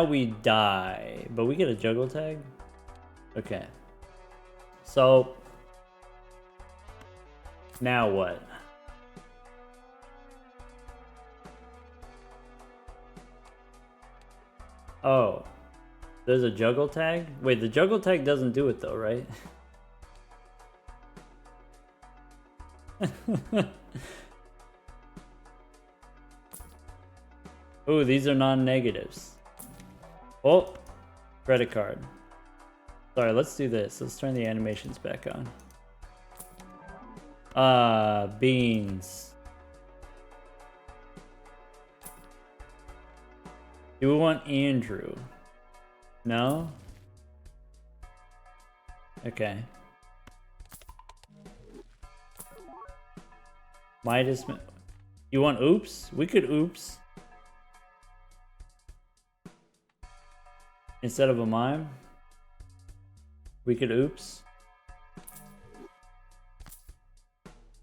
we die, but we get a juggle tag? Okay. So Now what? Oh, there's a juggle tag? Wait, the juggle tag doesn't do it though, right? Ooh, these are non-negatives. Oh, credit card. Sorry, let's do this. Let's turn the animations back on. Beans. Do we want Andrew? No? Okay. Midas. You want oops? We could oops. Instead of a mime? We could oops.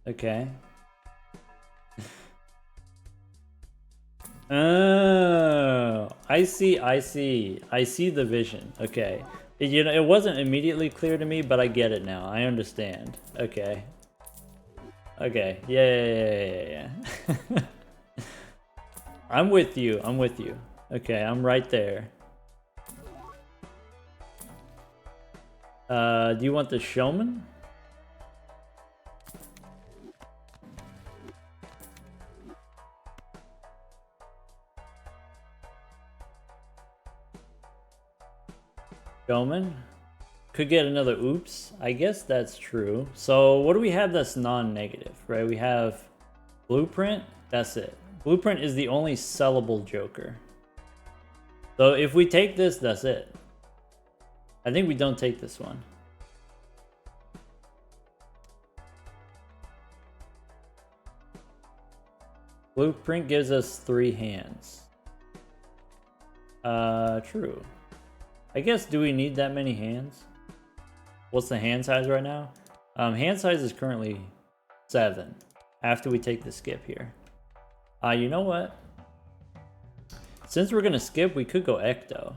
Okay. Oh, I see the vision. Okay. You know, it wasn't immediately clear to me, but I get it now. I understand. Okay. Okay. Yeah. I'm with you. Okay, I'm right there. Do you want the showman? Showman? Could get another oops. I guess that's true. So what do we have that's non-negative, right? We have Blueprint. That's it. Blueprint is the only sellable Joker. So if we take this, that's it. I think we don't take this one. Blueprint gives us 3 hands. True. I guess, do we need that many hands? What's the hand size right now? Hand size is currently 7 after we take the skip here. You know what? Since we're gonna skip, we could go Ecto.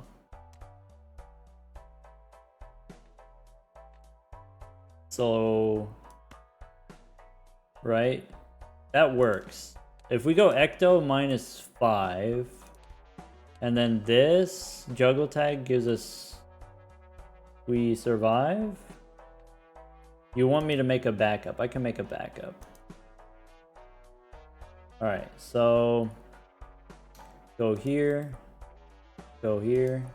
So, right? That works. If we go Ecto -5, and then this juggle tag gives us, we survive? You want me to make a backup? I can make a backup. Alright, so go here, go here.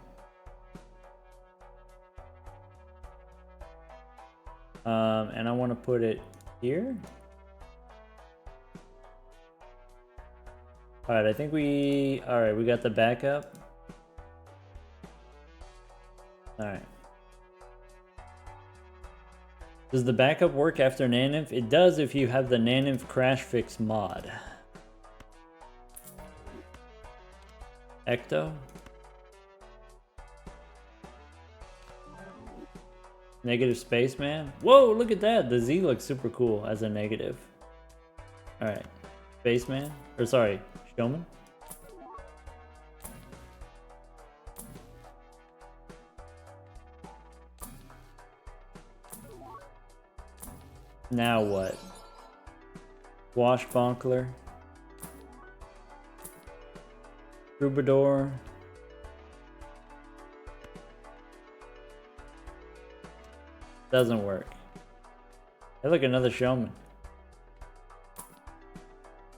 And I want to put it here. Alright, I think we... Alright, we got the backup. Alright. Does the backup work after NANEINF? It does if you have the NANEINF crash fix mod. Ecto? Negative Spaceman? Whoa, look at that! The Z looks super cool as a negative. Alright. Spaceman? Or sorry, Showman? Now what? Swashbuckler? Troubadour? Doesn't work. Hey, look, another showman.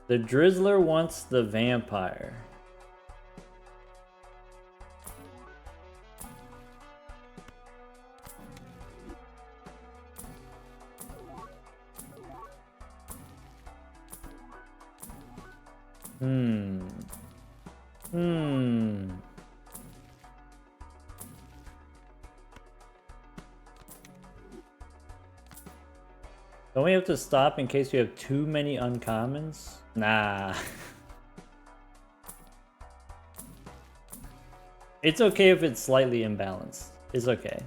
The Drizzler wants the vampire. Don't we have to stop in case we have too many uncommons? Nah. It's okay if it's slightly imbalanced. It's okay.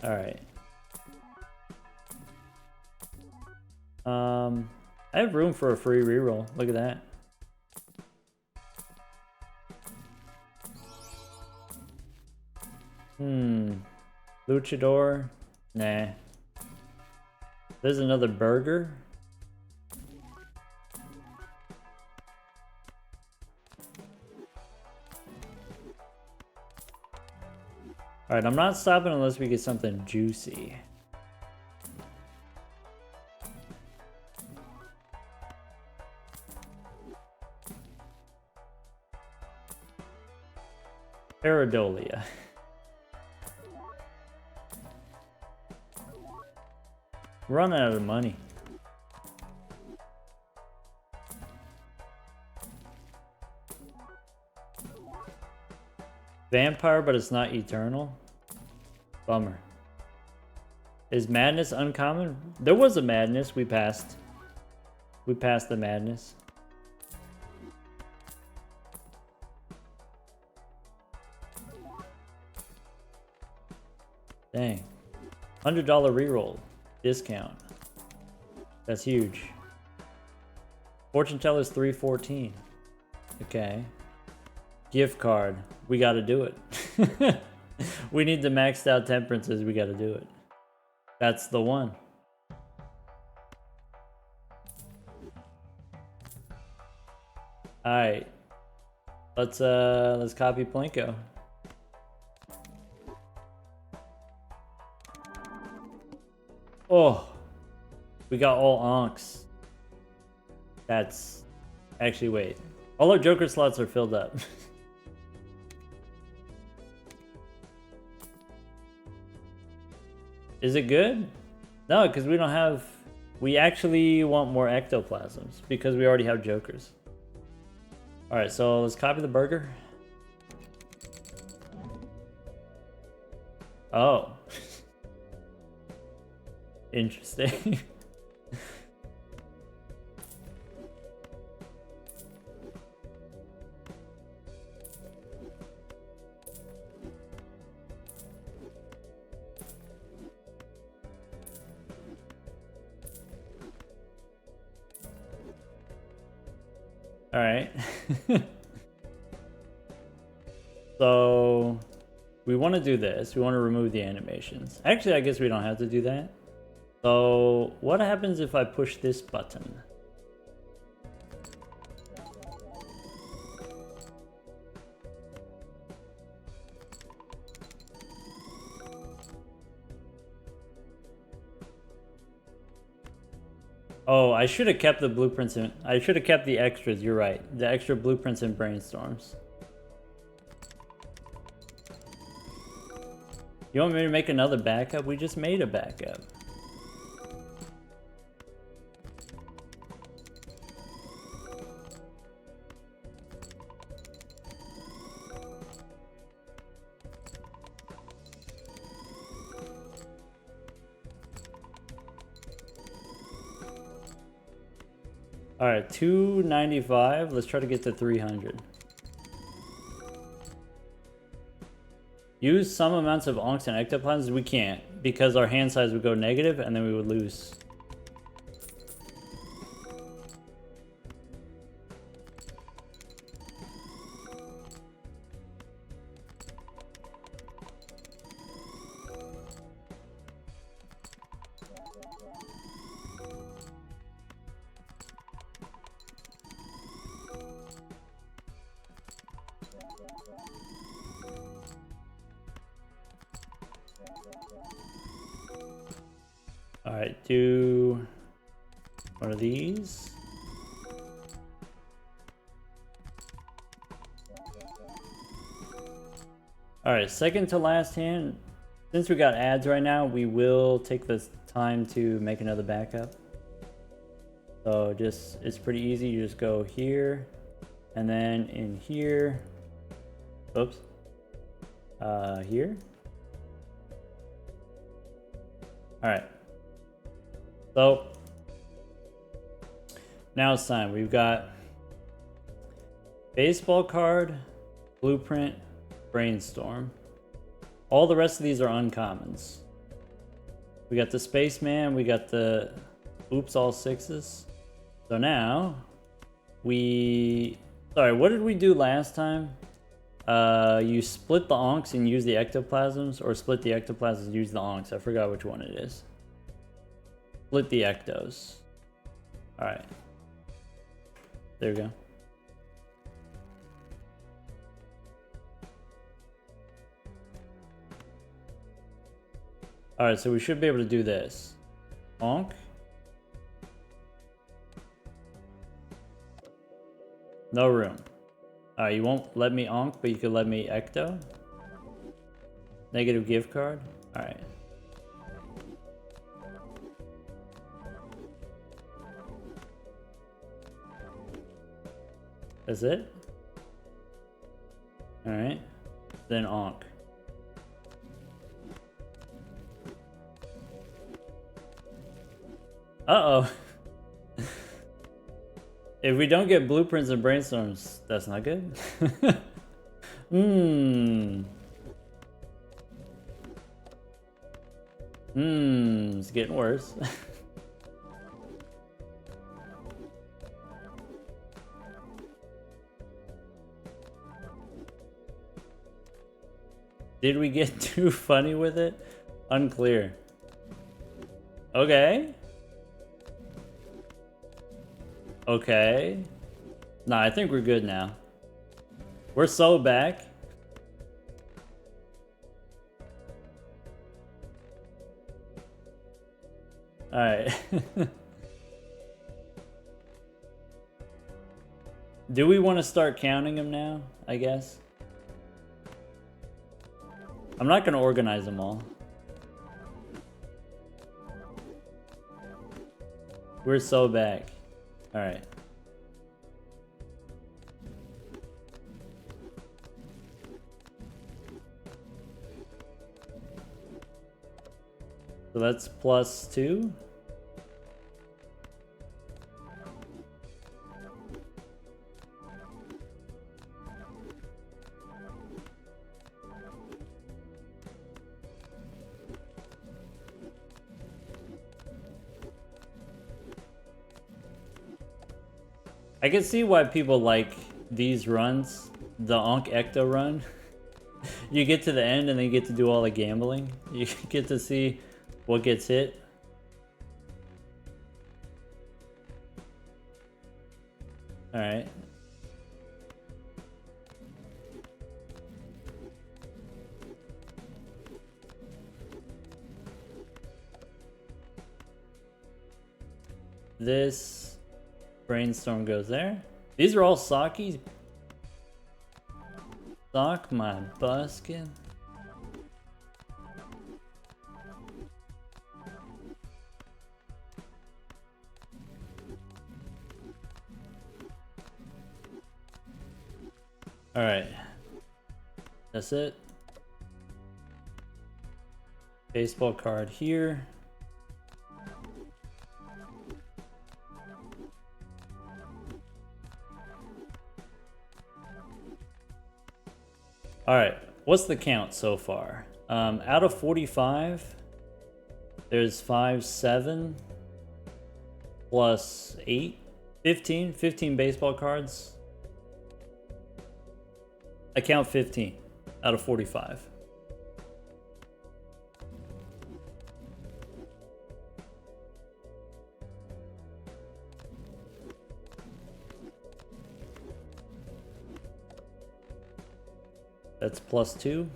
Alright. I have room for a free reroll. Look at that. Luchador. Nah. There's another burger. Alright, I'm not stopping unless we get something juicy. Paradolia. Running out of money. Vampire, but it's not eternal. Bummer. Is madness uncommon? There was a madness. We passed. We passed the madness. Dang. $100 reroll. Discount. That's huge. Fortune teller's 314. Okay. Gift card. We gotta do it. We need the maxed out temperances. We gotta do it. That's the one. Alright. Let's copy Plinko. Oh, we got all onks. That's actually, wait. All our Joker slots are filled up. Is it good? No, because we don't have... We actually want more ectoplasms because we already have Jokers. Alright, so let's copy the burger. Oh. Interesting. All right. So we want to do this. We want to remove the animations. Actually, I guess we don't have to do that. So what happens if I push this button? Oh, I should have kept the blueprints in. I should have kept the extras. You're right. The extra blueprints and brainstorms. You want me to make another backup? We just made a backup. All right, 295. Let's try to get to 300. Use some amounts of onks and ectoplasms. We can't because our hand size would go negative and then we would lose. All right, do one of these. All right, second to last hand. Since we got ads right now, we will take this time to make another backup. So just, it's pretty easy. You just go here and then in here. Oops. Here. All right. So now it's time. We've got baseball card, blueprint, brainstorm. All the rest of these are uncommons. We got the spaceman, we got the oops all sixes. So now we, sorry, what did we do last time? You split the onks and use the ectoplasms, or split the ectoplasms and use the onks. I forgot which one it is. Split the ectos. Alright. There we go. Alright, so we should be able to do this. Onk. No room. Alright, you won't let me onk, but you could let me ecto. Negative gift card. Alright. That's it? Alright. Then onk. Uh-oh. If we don't get blueprints and brainstorms, that's not good. It's getting worse. Did we get too funny with it? Unclear. Okay. Okay. Nah, I think we're good now. We're so back. Alright. Do we want to start counting them now, I guess? I'm not going to organize them all. We're so back. Alright. So that's +2. I can see why people like these runs, the Onk Ecto run. You get to the end and then you get to do all the gambling. You get to see what gets hit. Alright. This brainstorm goes there. These are all Sakis. Sock my buskin. Alright. That's it. Baseball card here. Alright, what's the count so far? Out of 45, there's 5, 7, plus 8, 15 baseball cards. I count 15 out of 45. That's +2.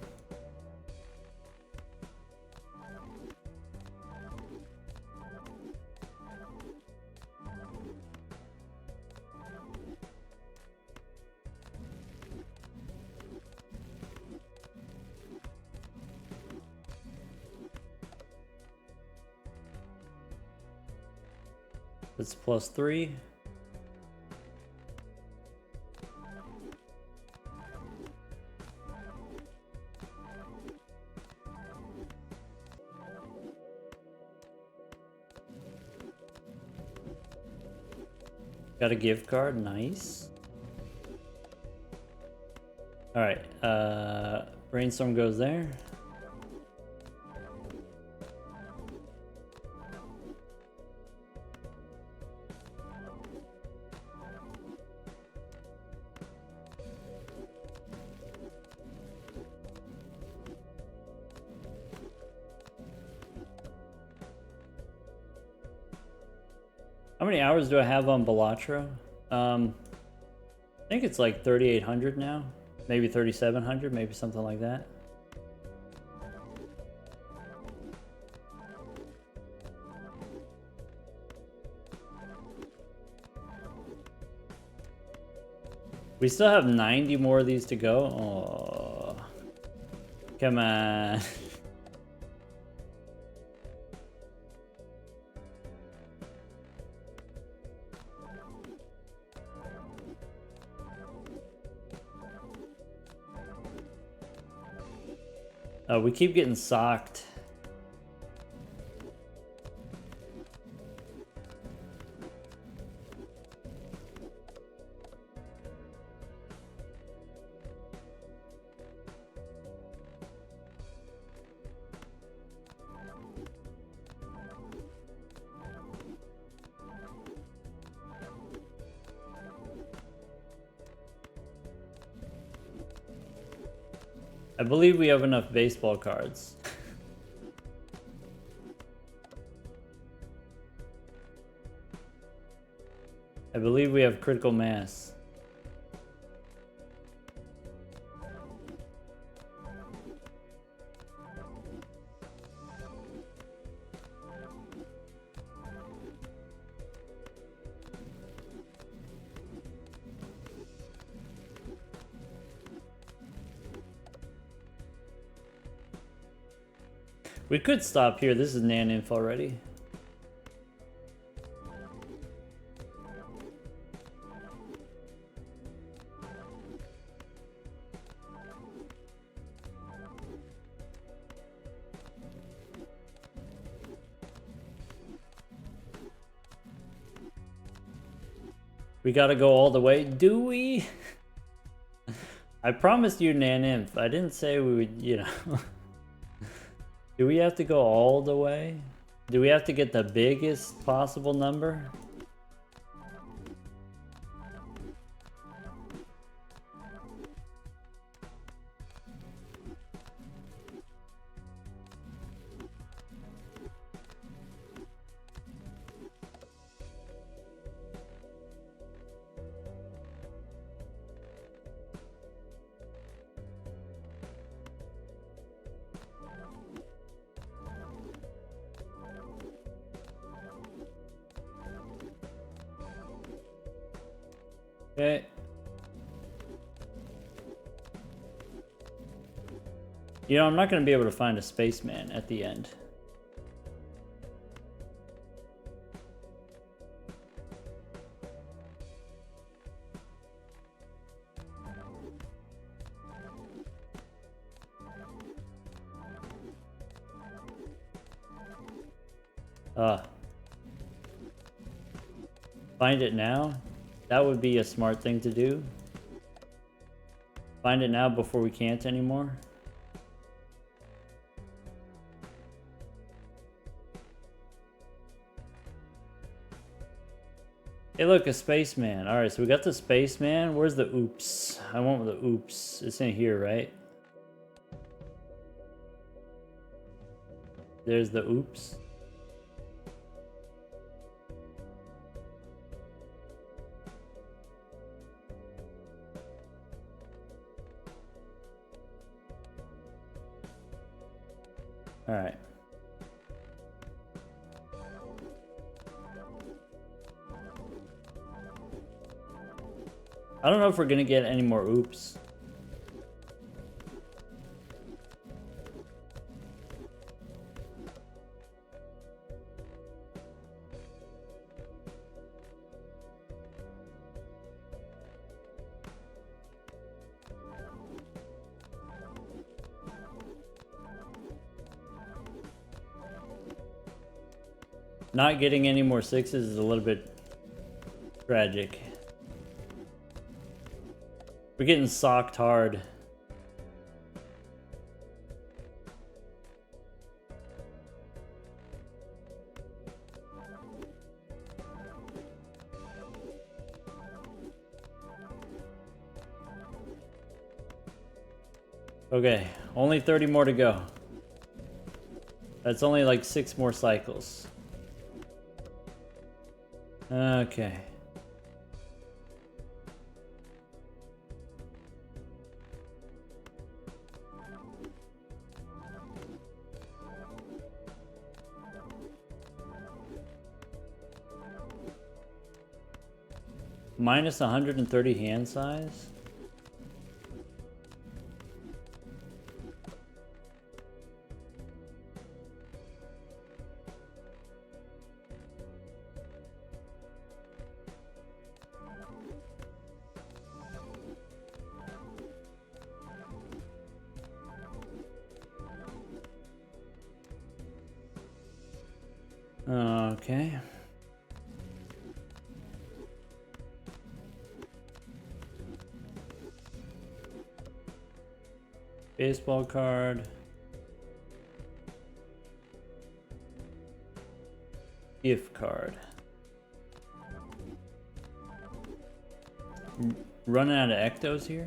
That's +3. Got a gift card, nice. Alright, brainstorm goes there. How many hours do I have on Balatro? I think it's like 3,800 now. Maybe 3,700, maybe something like that. We still have 90 more of these to go. Oh, come on. We keep getting socked. I believe we have enough baseball cards. I believe we have critical mass. We could stop here. This is NANEINF already. We gotta go all the way. Do we? I promised you NANEINF. I didn't say we would, you know. Do we have to go all the way? Do we have to get the biggest possible number? Okay. You know, I'm not going to be able to find a spaceman at the end. Find it now? That would be a smart thing to do. Find it now before we can't anymore. Hey look, a spaceman. Alright, so we got the spaceman. Where's the oops? I want the oops. It's in here, right? There's the oops. All right. I don't know if we're gonna get any more oops. Not getting any more sixes is a little bit tragic. We're getting socked hard. Okay, only 30 more to go. That's only like 6 more cycles. Okay. Minus 130 hand size? Okay. Baseball card. Gift card. Running out of ectos here?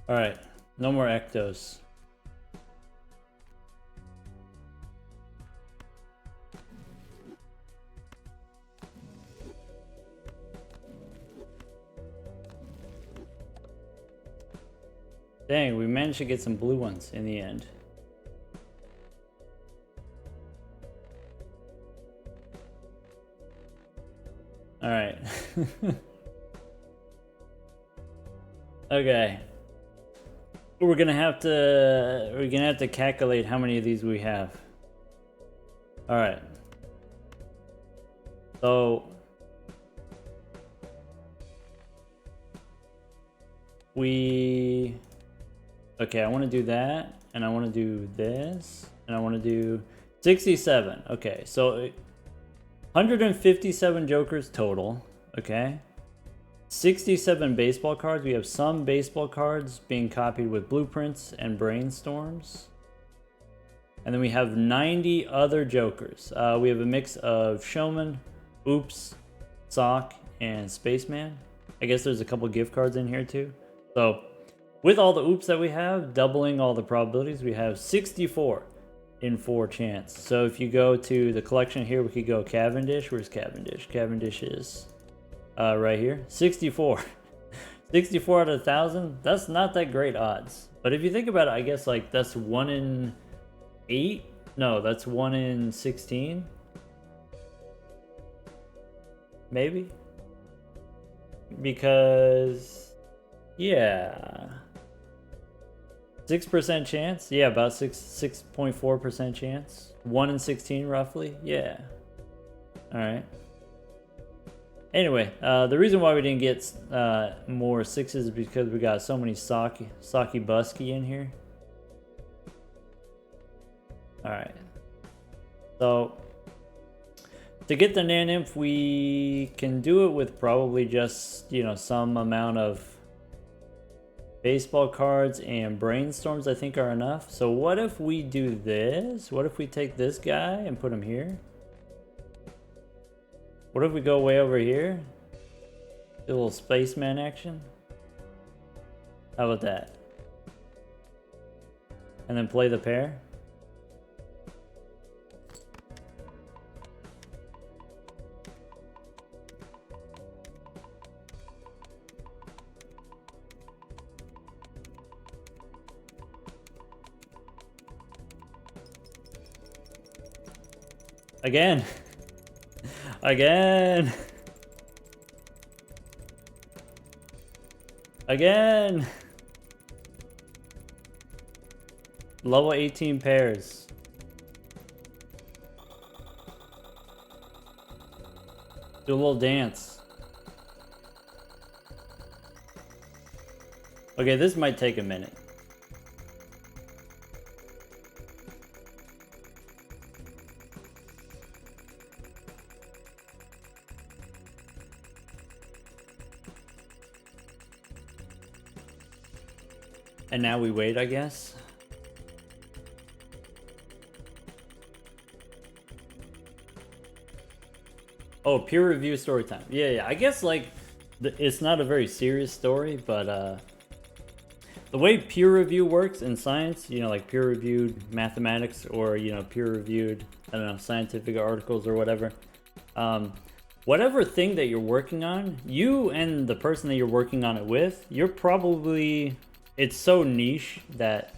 Alright, no more ectos. Dang, we managed to get some blue ones in the end. Alright. Okay. We're gonna have to calculate how many of these we have. Alright. So okay, I want to do that, and I want to do this, and I want to do 67. Okay, so 157 jokers total. Okay, 67 baseball cards. We have some baseball cards being copied with blueprints and brainstorms, and then we have 90 other jokers. We have a mix of showman, oops, sock, and spaceman. I guess there's a couple gift cards in here too. So with all the oops that we have, doubling all the probabilities, we have 64 in 4 chance. So if you go to the collection here, we could go Cavendish. Where's Cavendish? Cavendish is right here. 64. 64 out of 1,000. That's not that great odds. But if you think about it, I guess like that's 1 in 8. No, that's 1 in 16. Maybe. Because, yeah. 6% chance? Yeah, about 6.4% chance. 1 in 16 roughly? Yeah. Alright. Anyway, the reason why we didn't get more 6s is because we got so many Saki Busky in here. Alright. So, to get the NANEINF, we can do it with probably just, you know, some amount of baseball cards and brainstorms, I think, are enough. So what if we do this? What if we take this guy and put him here? What if we go way over here? Do a little spaceman action? How about that? And then play the pair? Again. Again. Again. Level 18 pairs. Do a little dance. Okay, this might take a minute. And now we wait, I guess. Oh, peer review story time. Yeah. I guess like it's not a very serious story, but the way peer review works in science, you know, like peer reviewed mathematics or, you know, peer reviewed, I don't know, scientific articles or whatever. Whatever thing that you're working on, you and the person that you're working on it with, you're probably, it's so niche that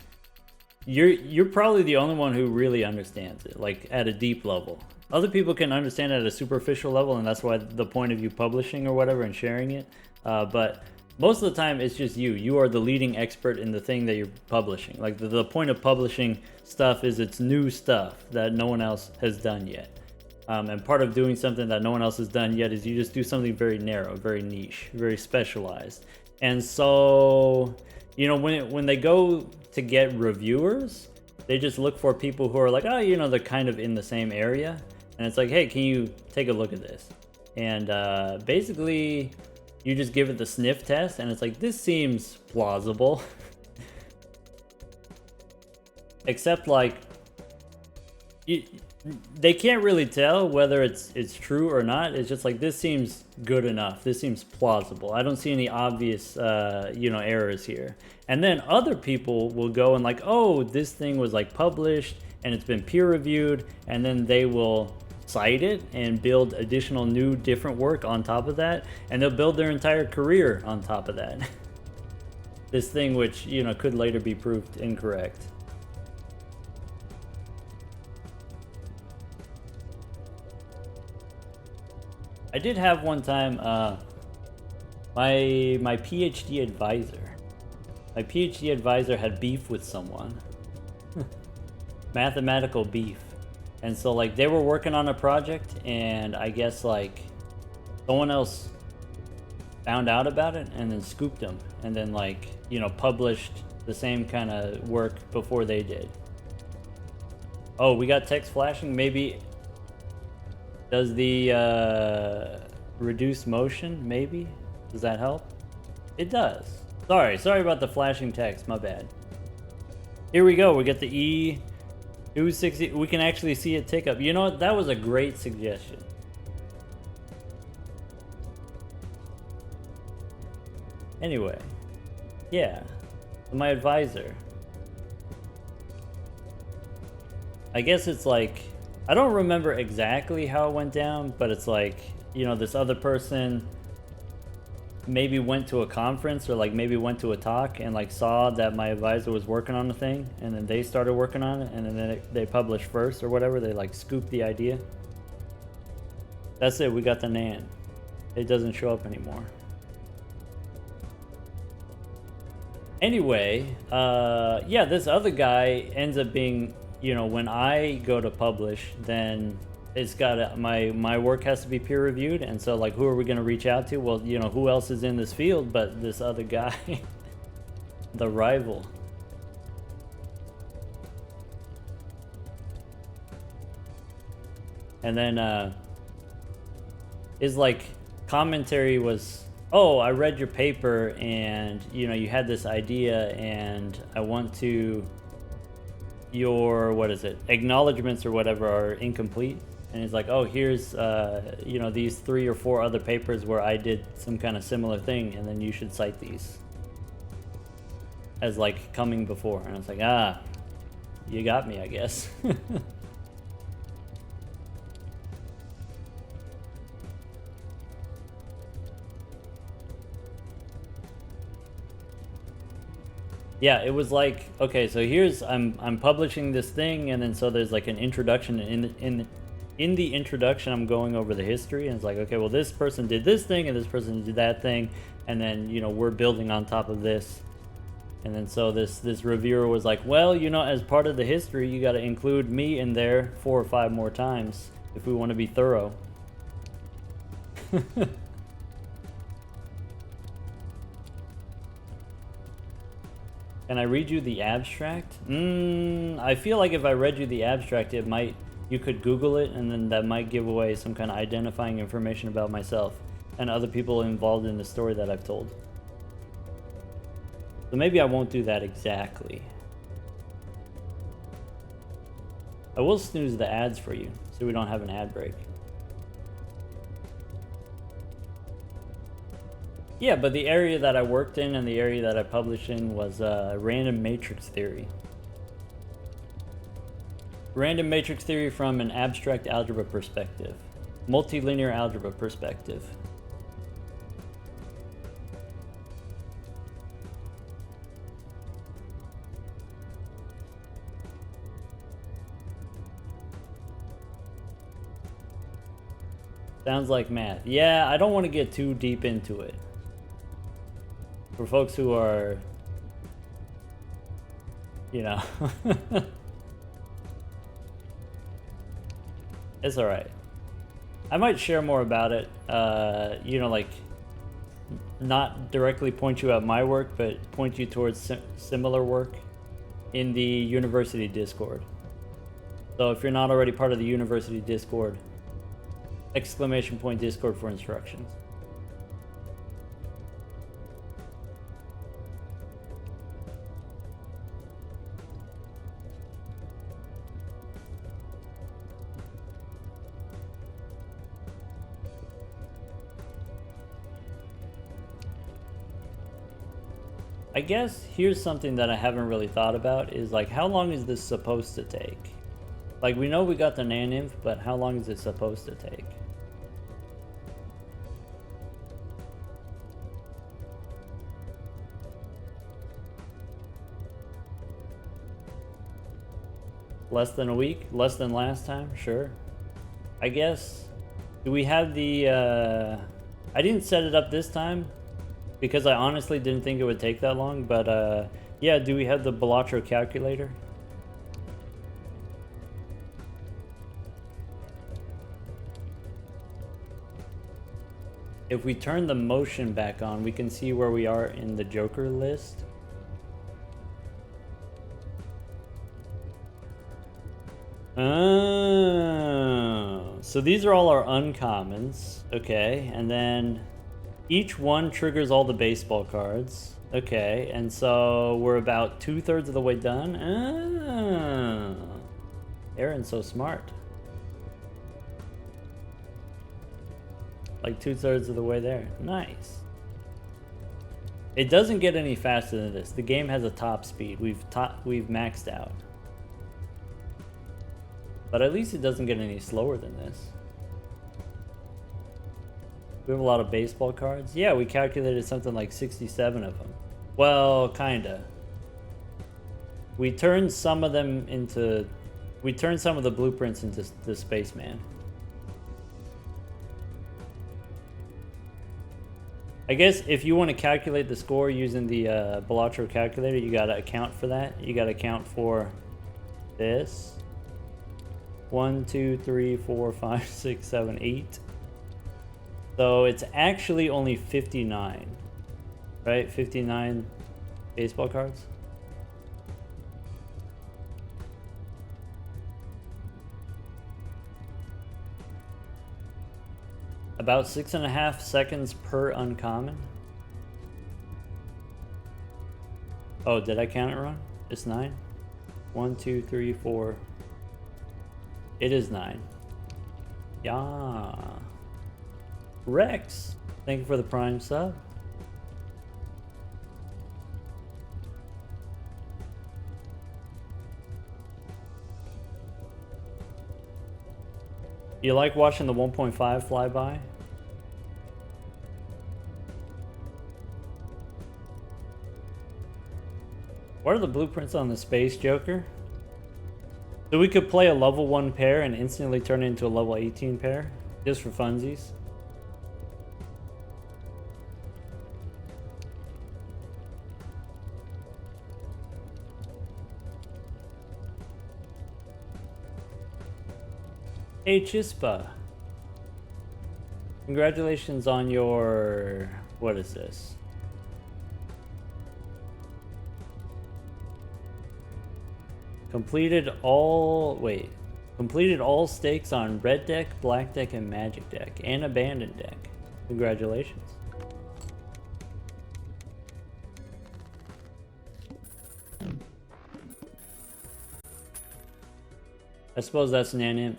you're probably the only one who really understands it, like at a deep level. Other people can understand it at a superficial level, and that's why the point of you publishing or whatever and sharing it. But most of the time, it's just you. You are the leading expert in the thing that you're publishing. Like the point of publishing stuff is it's new stuff that no one else has done yet. And part of doing something that no one else has done yet is you just do something very narrow, very niche, very specialized. And so, you know, when they go to get reviewers, they just look for people who are like, oh, you know, they're kind of in the same area. And it's like, hey, can you take a look at this? And basically, you just give it the sniff test, and it's like, this seems plausible. Except, like, they can't really tell whether it's true or not. It's just like, this seems good enough. This seems plausible. I don't see any obvious, you know, errors here. And then other people will go and like, oh, this thing was like published and it's been peer reviewed, and then they will cite it and build additional new different work on top of that, and they'll build their entire career on top of that. This thing which, you know, could later be proved incorrect. I did have one time my PhD advisor. My PhD advisor had beef with someone. Mathematical beef. And so like they were working on a project, and I guess like someone else found out about it and then scooped them, and then like, you know, published the same kind of work before they did. Oh, we got text flashing. Maybe does the reduce motion, maybe? Does that help? It does. Sorry about the flashing text, my bad. Here we go, we get the E260, we can actually see it tick up. You know what, that was a great suggestion. Anyway, yeah, my advisor. I guess it's like, I don't remember exactly how it went down, but it's like, you know, this other person maybe went to a conference or like maybe went to a talk and like saw that my advisor was working on the thing, and then they started working on it, and then they published first or whatever. They like scooped the idea. That's it, we got the NAN. It doesn't show up anymore. Anyway, yeah, this other guy ends up being, you know, when I go to publish, then it's got my work has to be peer reviewed, and so like, who are we going to reach out to? Well, you know, who else is in this field but this other guy, the rival. And then his like commentary was, oh, I read your paper, and you know, you had this idea, and I want to, your, what is it, acknowledgements or whatever are incomplete. And he's like, oh, here's, you know, these 3 or 4 other papers where I did some kind of similar thing, and then you should cite these as like coming before. And I was like, ah, you got me, I guess. Yeah, it was like, okay, so here's, I'm publishing this thing, and then so there's like an introduction. In the introduction, I'm going over the history, and it's like, okay, well, this person did this thing, and this person did that thing, and then, you know, we're building on top of this. And then so this reviewer was like, well, you know, as part of the history, you got to include me in there 4 or 5 more times if we want to be thorough. Can I read you the abstract? I feel like if I read you the abstract, it might, you could Google it, and then that might give away some kind of identifying information about myself and other people involved in the story that I've told. So maybe I won't do that exactly. I will snooze the ads for you, so we don't have an ad break. Yeah, but the area that I worked in and the area that I published in was random matrix theory. Random matrix theory from an abstract algebra perspective. Multilinear algebra perspective. Sounds like math. Yeah, I don't want to get too deep into it. For folks who are, you know, it's all right. I might share more about it, you know, like not directly point you at my work, but point you towards similar work in the university Discord. So if you're not already part of the university Discord, ! Discord for instructions. I guess here's something that I haven't really thought about is like, how long is this supposed to take? Like, we know we got the NANEINF, but how long is it supposed to take? Less than a week? Less than last time? Sure. I guess, do we have the, I didn't set it up this time because I honestly didn't think it would take that long, but yeah, do we have the Balatro calculator? If we turn the motion back on, we can see where we are in the Joker list. Oh, so these are all our uncommons. Okay, and then each one triggers all the baseball cards. Okay, and so we're about 2/3 of the way done. Oh, Aaron's so smart. Like 2/3 of the way there. Nice. It doesn't get any faster than this. The game has a top speed. We've maxed out. But at least it doesn't get any slower than this. We have a lot of baseball cards. Yeah, we calculated something like 67 of them. Well, kinda. We turned some of them into... We turned some of the blueprints into the Spaceman. I guess if you want to calculate the score using the Balatro calculator, you gotta account for that. You gotta account for this. 1, 2, 3, 4, 5, 6, 7, 8. So it's actually only 59, right? 59 baseball cards. About 6.5 seconds per uncommon. Oh, did I count it wrong? It's 9. 1, 2, 3, 4. It is 9. Yeah. Rex, thank you for the Prime sub. You like watching the 1.5 fly by? What are the blueprints on the Space Joker? So we could play a level 1 pair and instantly turn it into a level 18 pair, just for funsies. Hey Chispa, congratulations on your, what is this? Completed all stakes on red deck, black deck, and magic deck, and abandoned deck. Congratulations. I suppose that's NANEINF.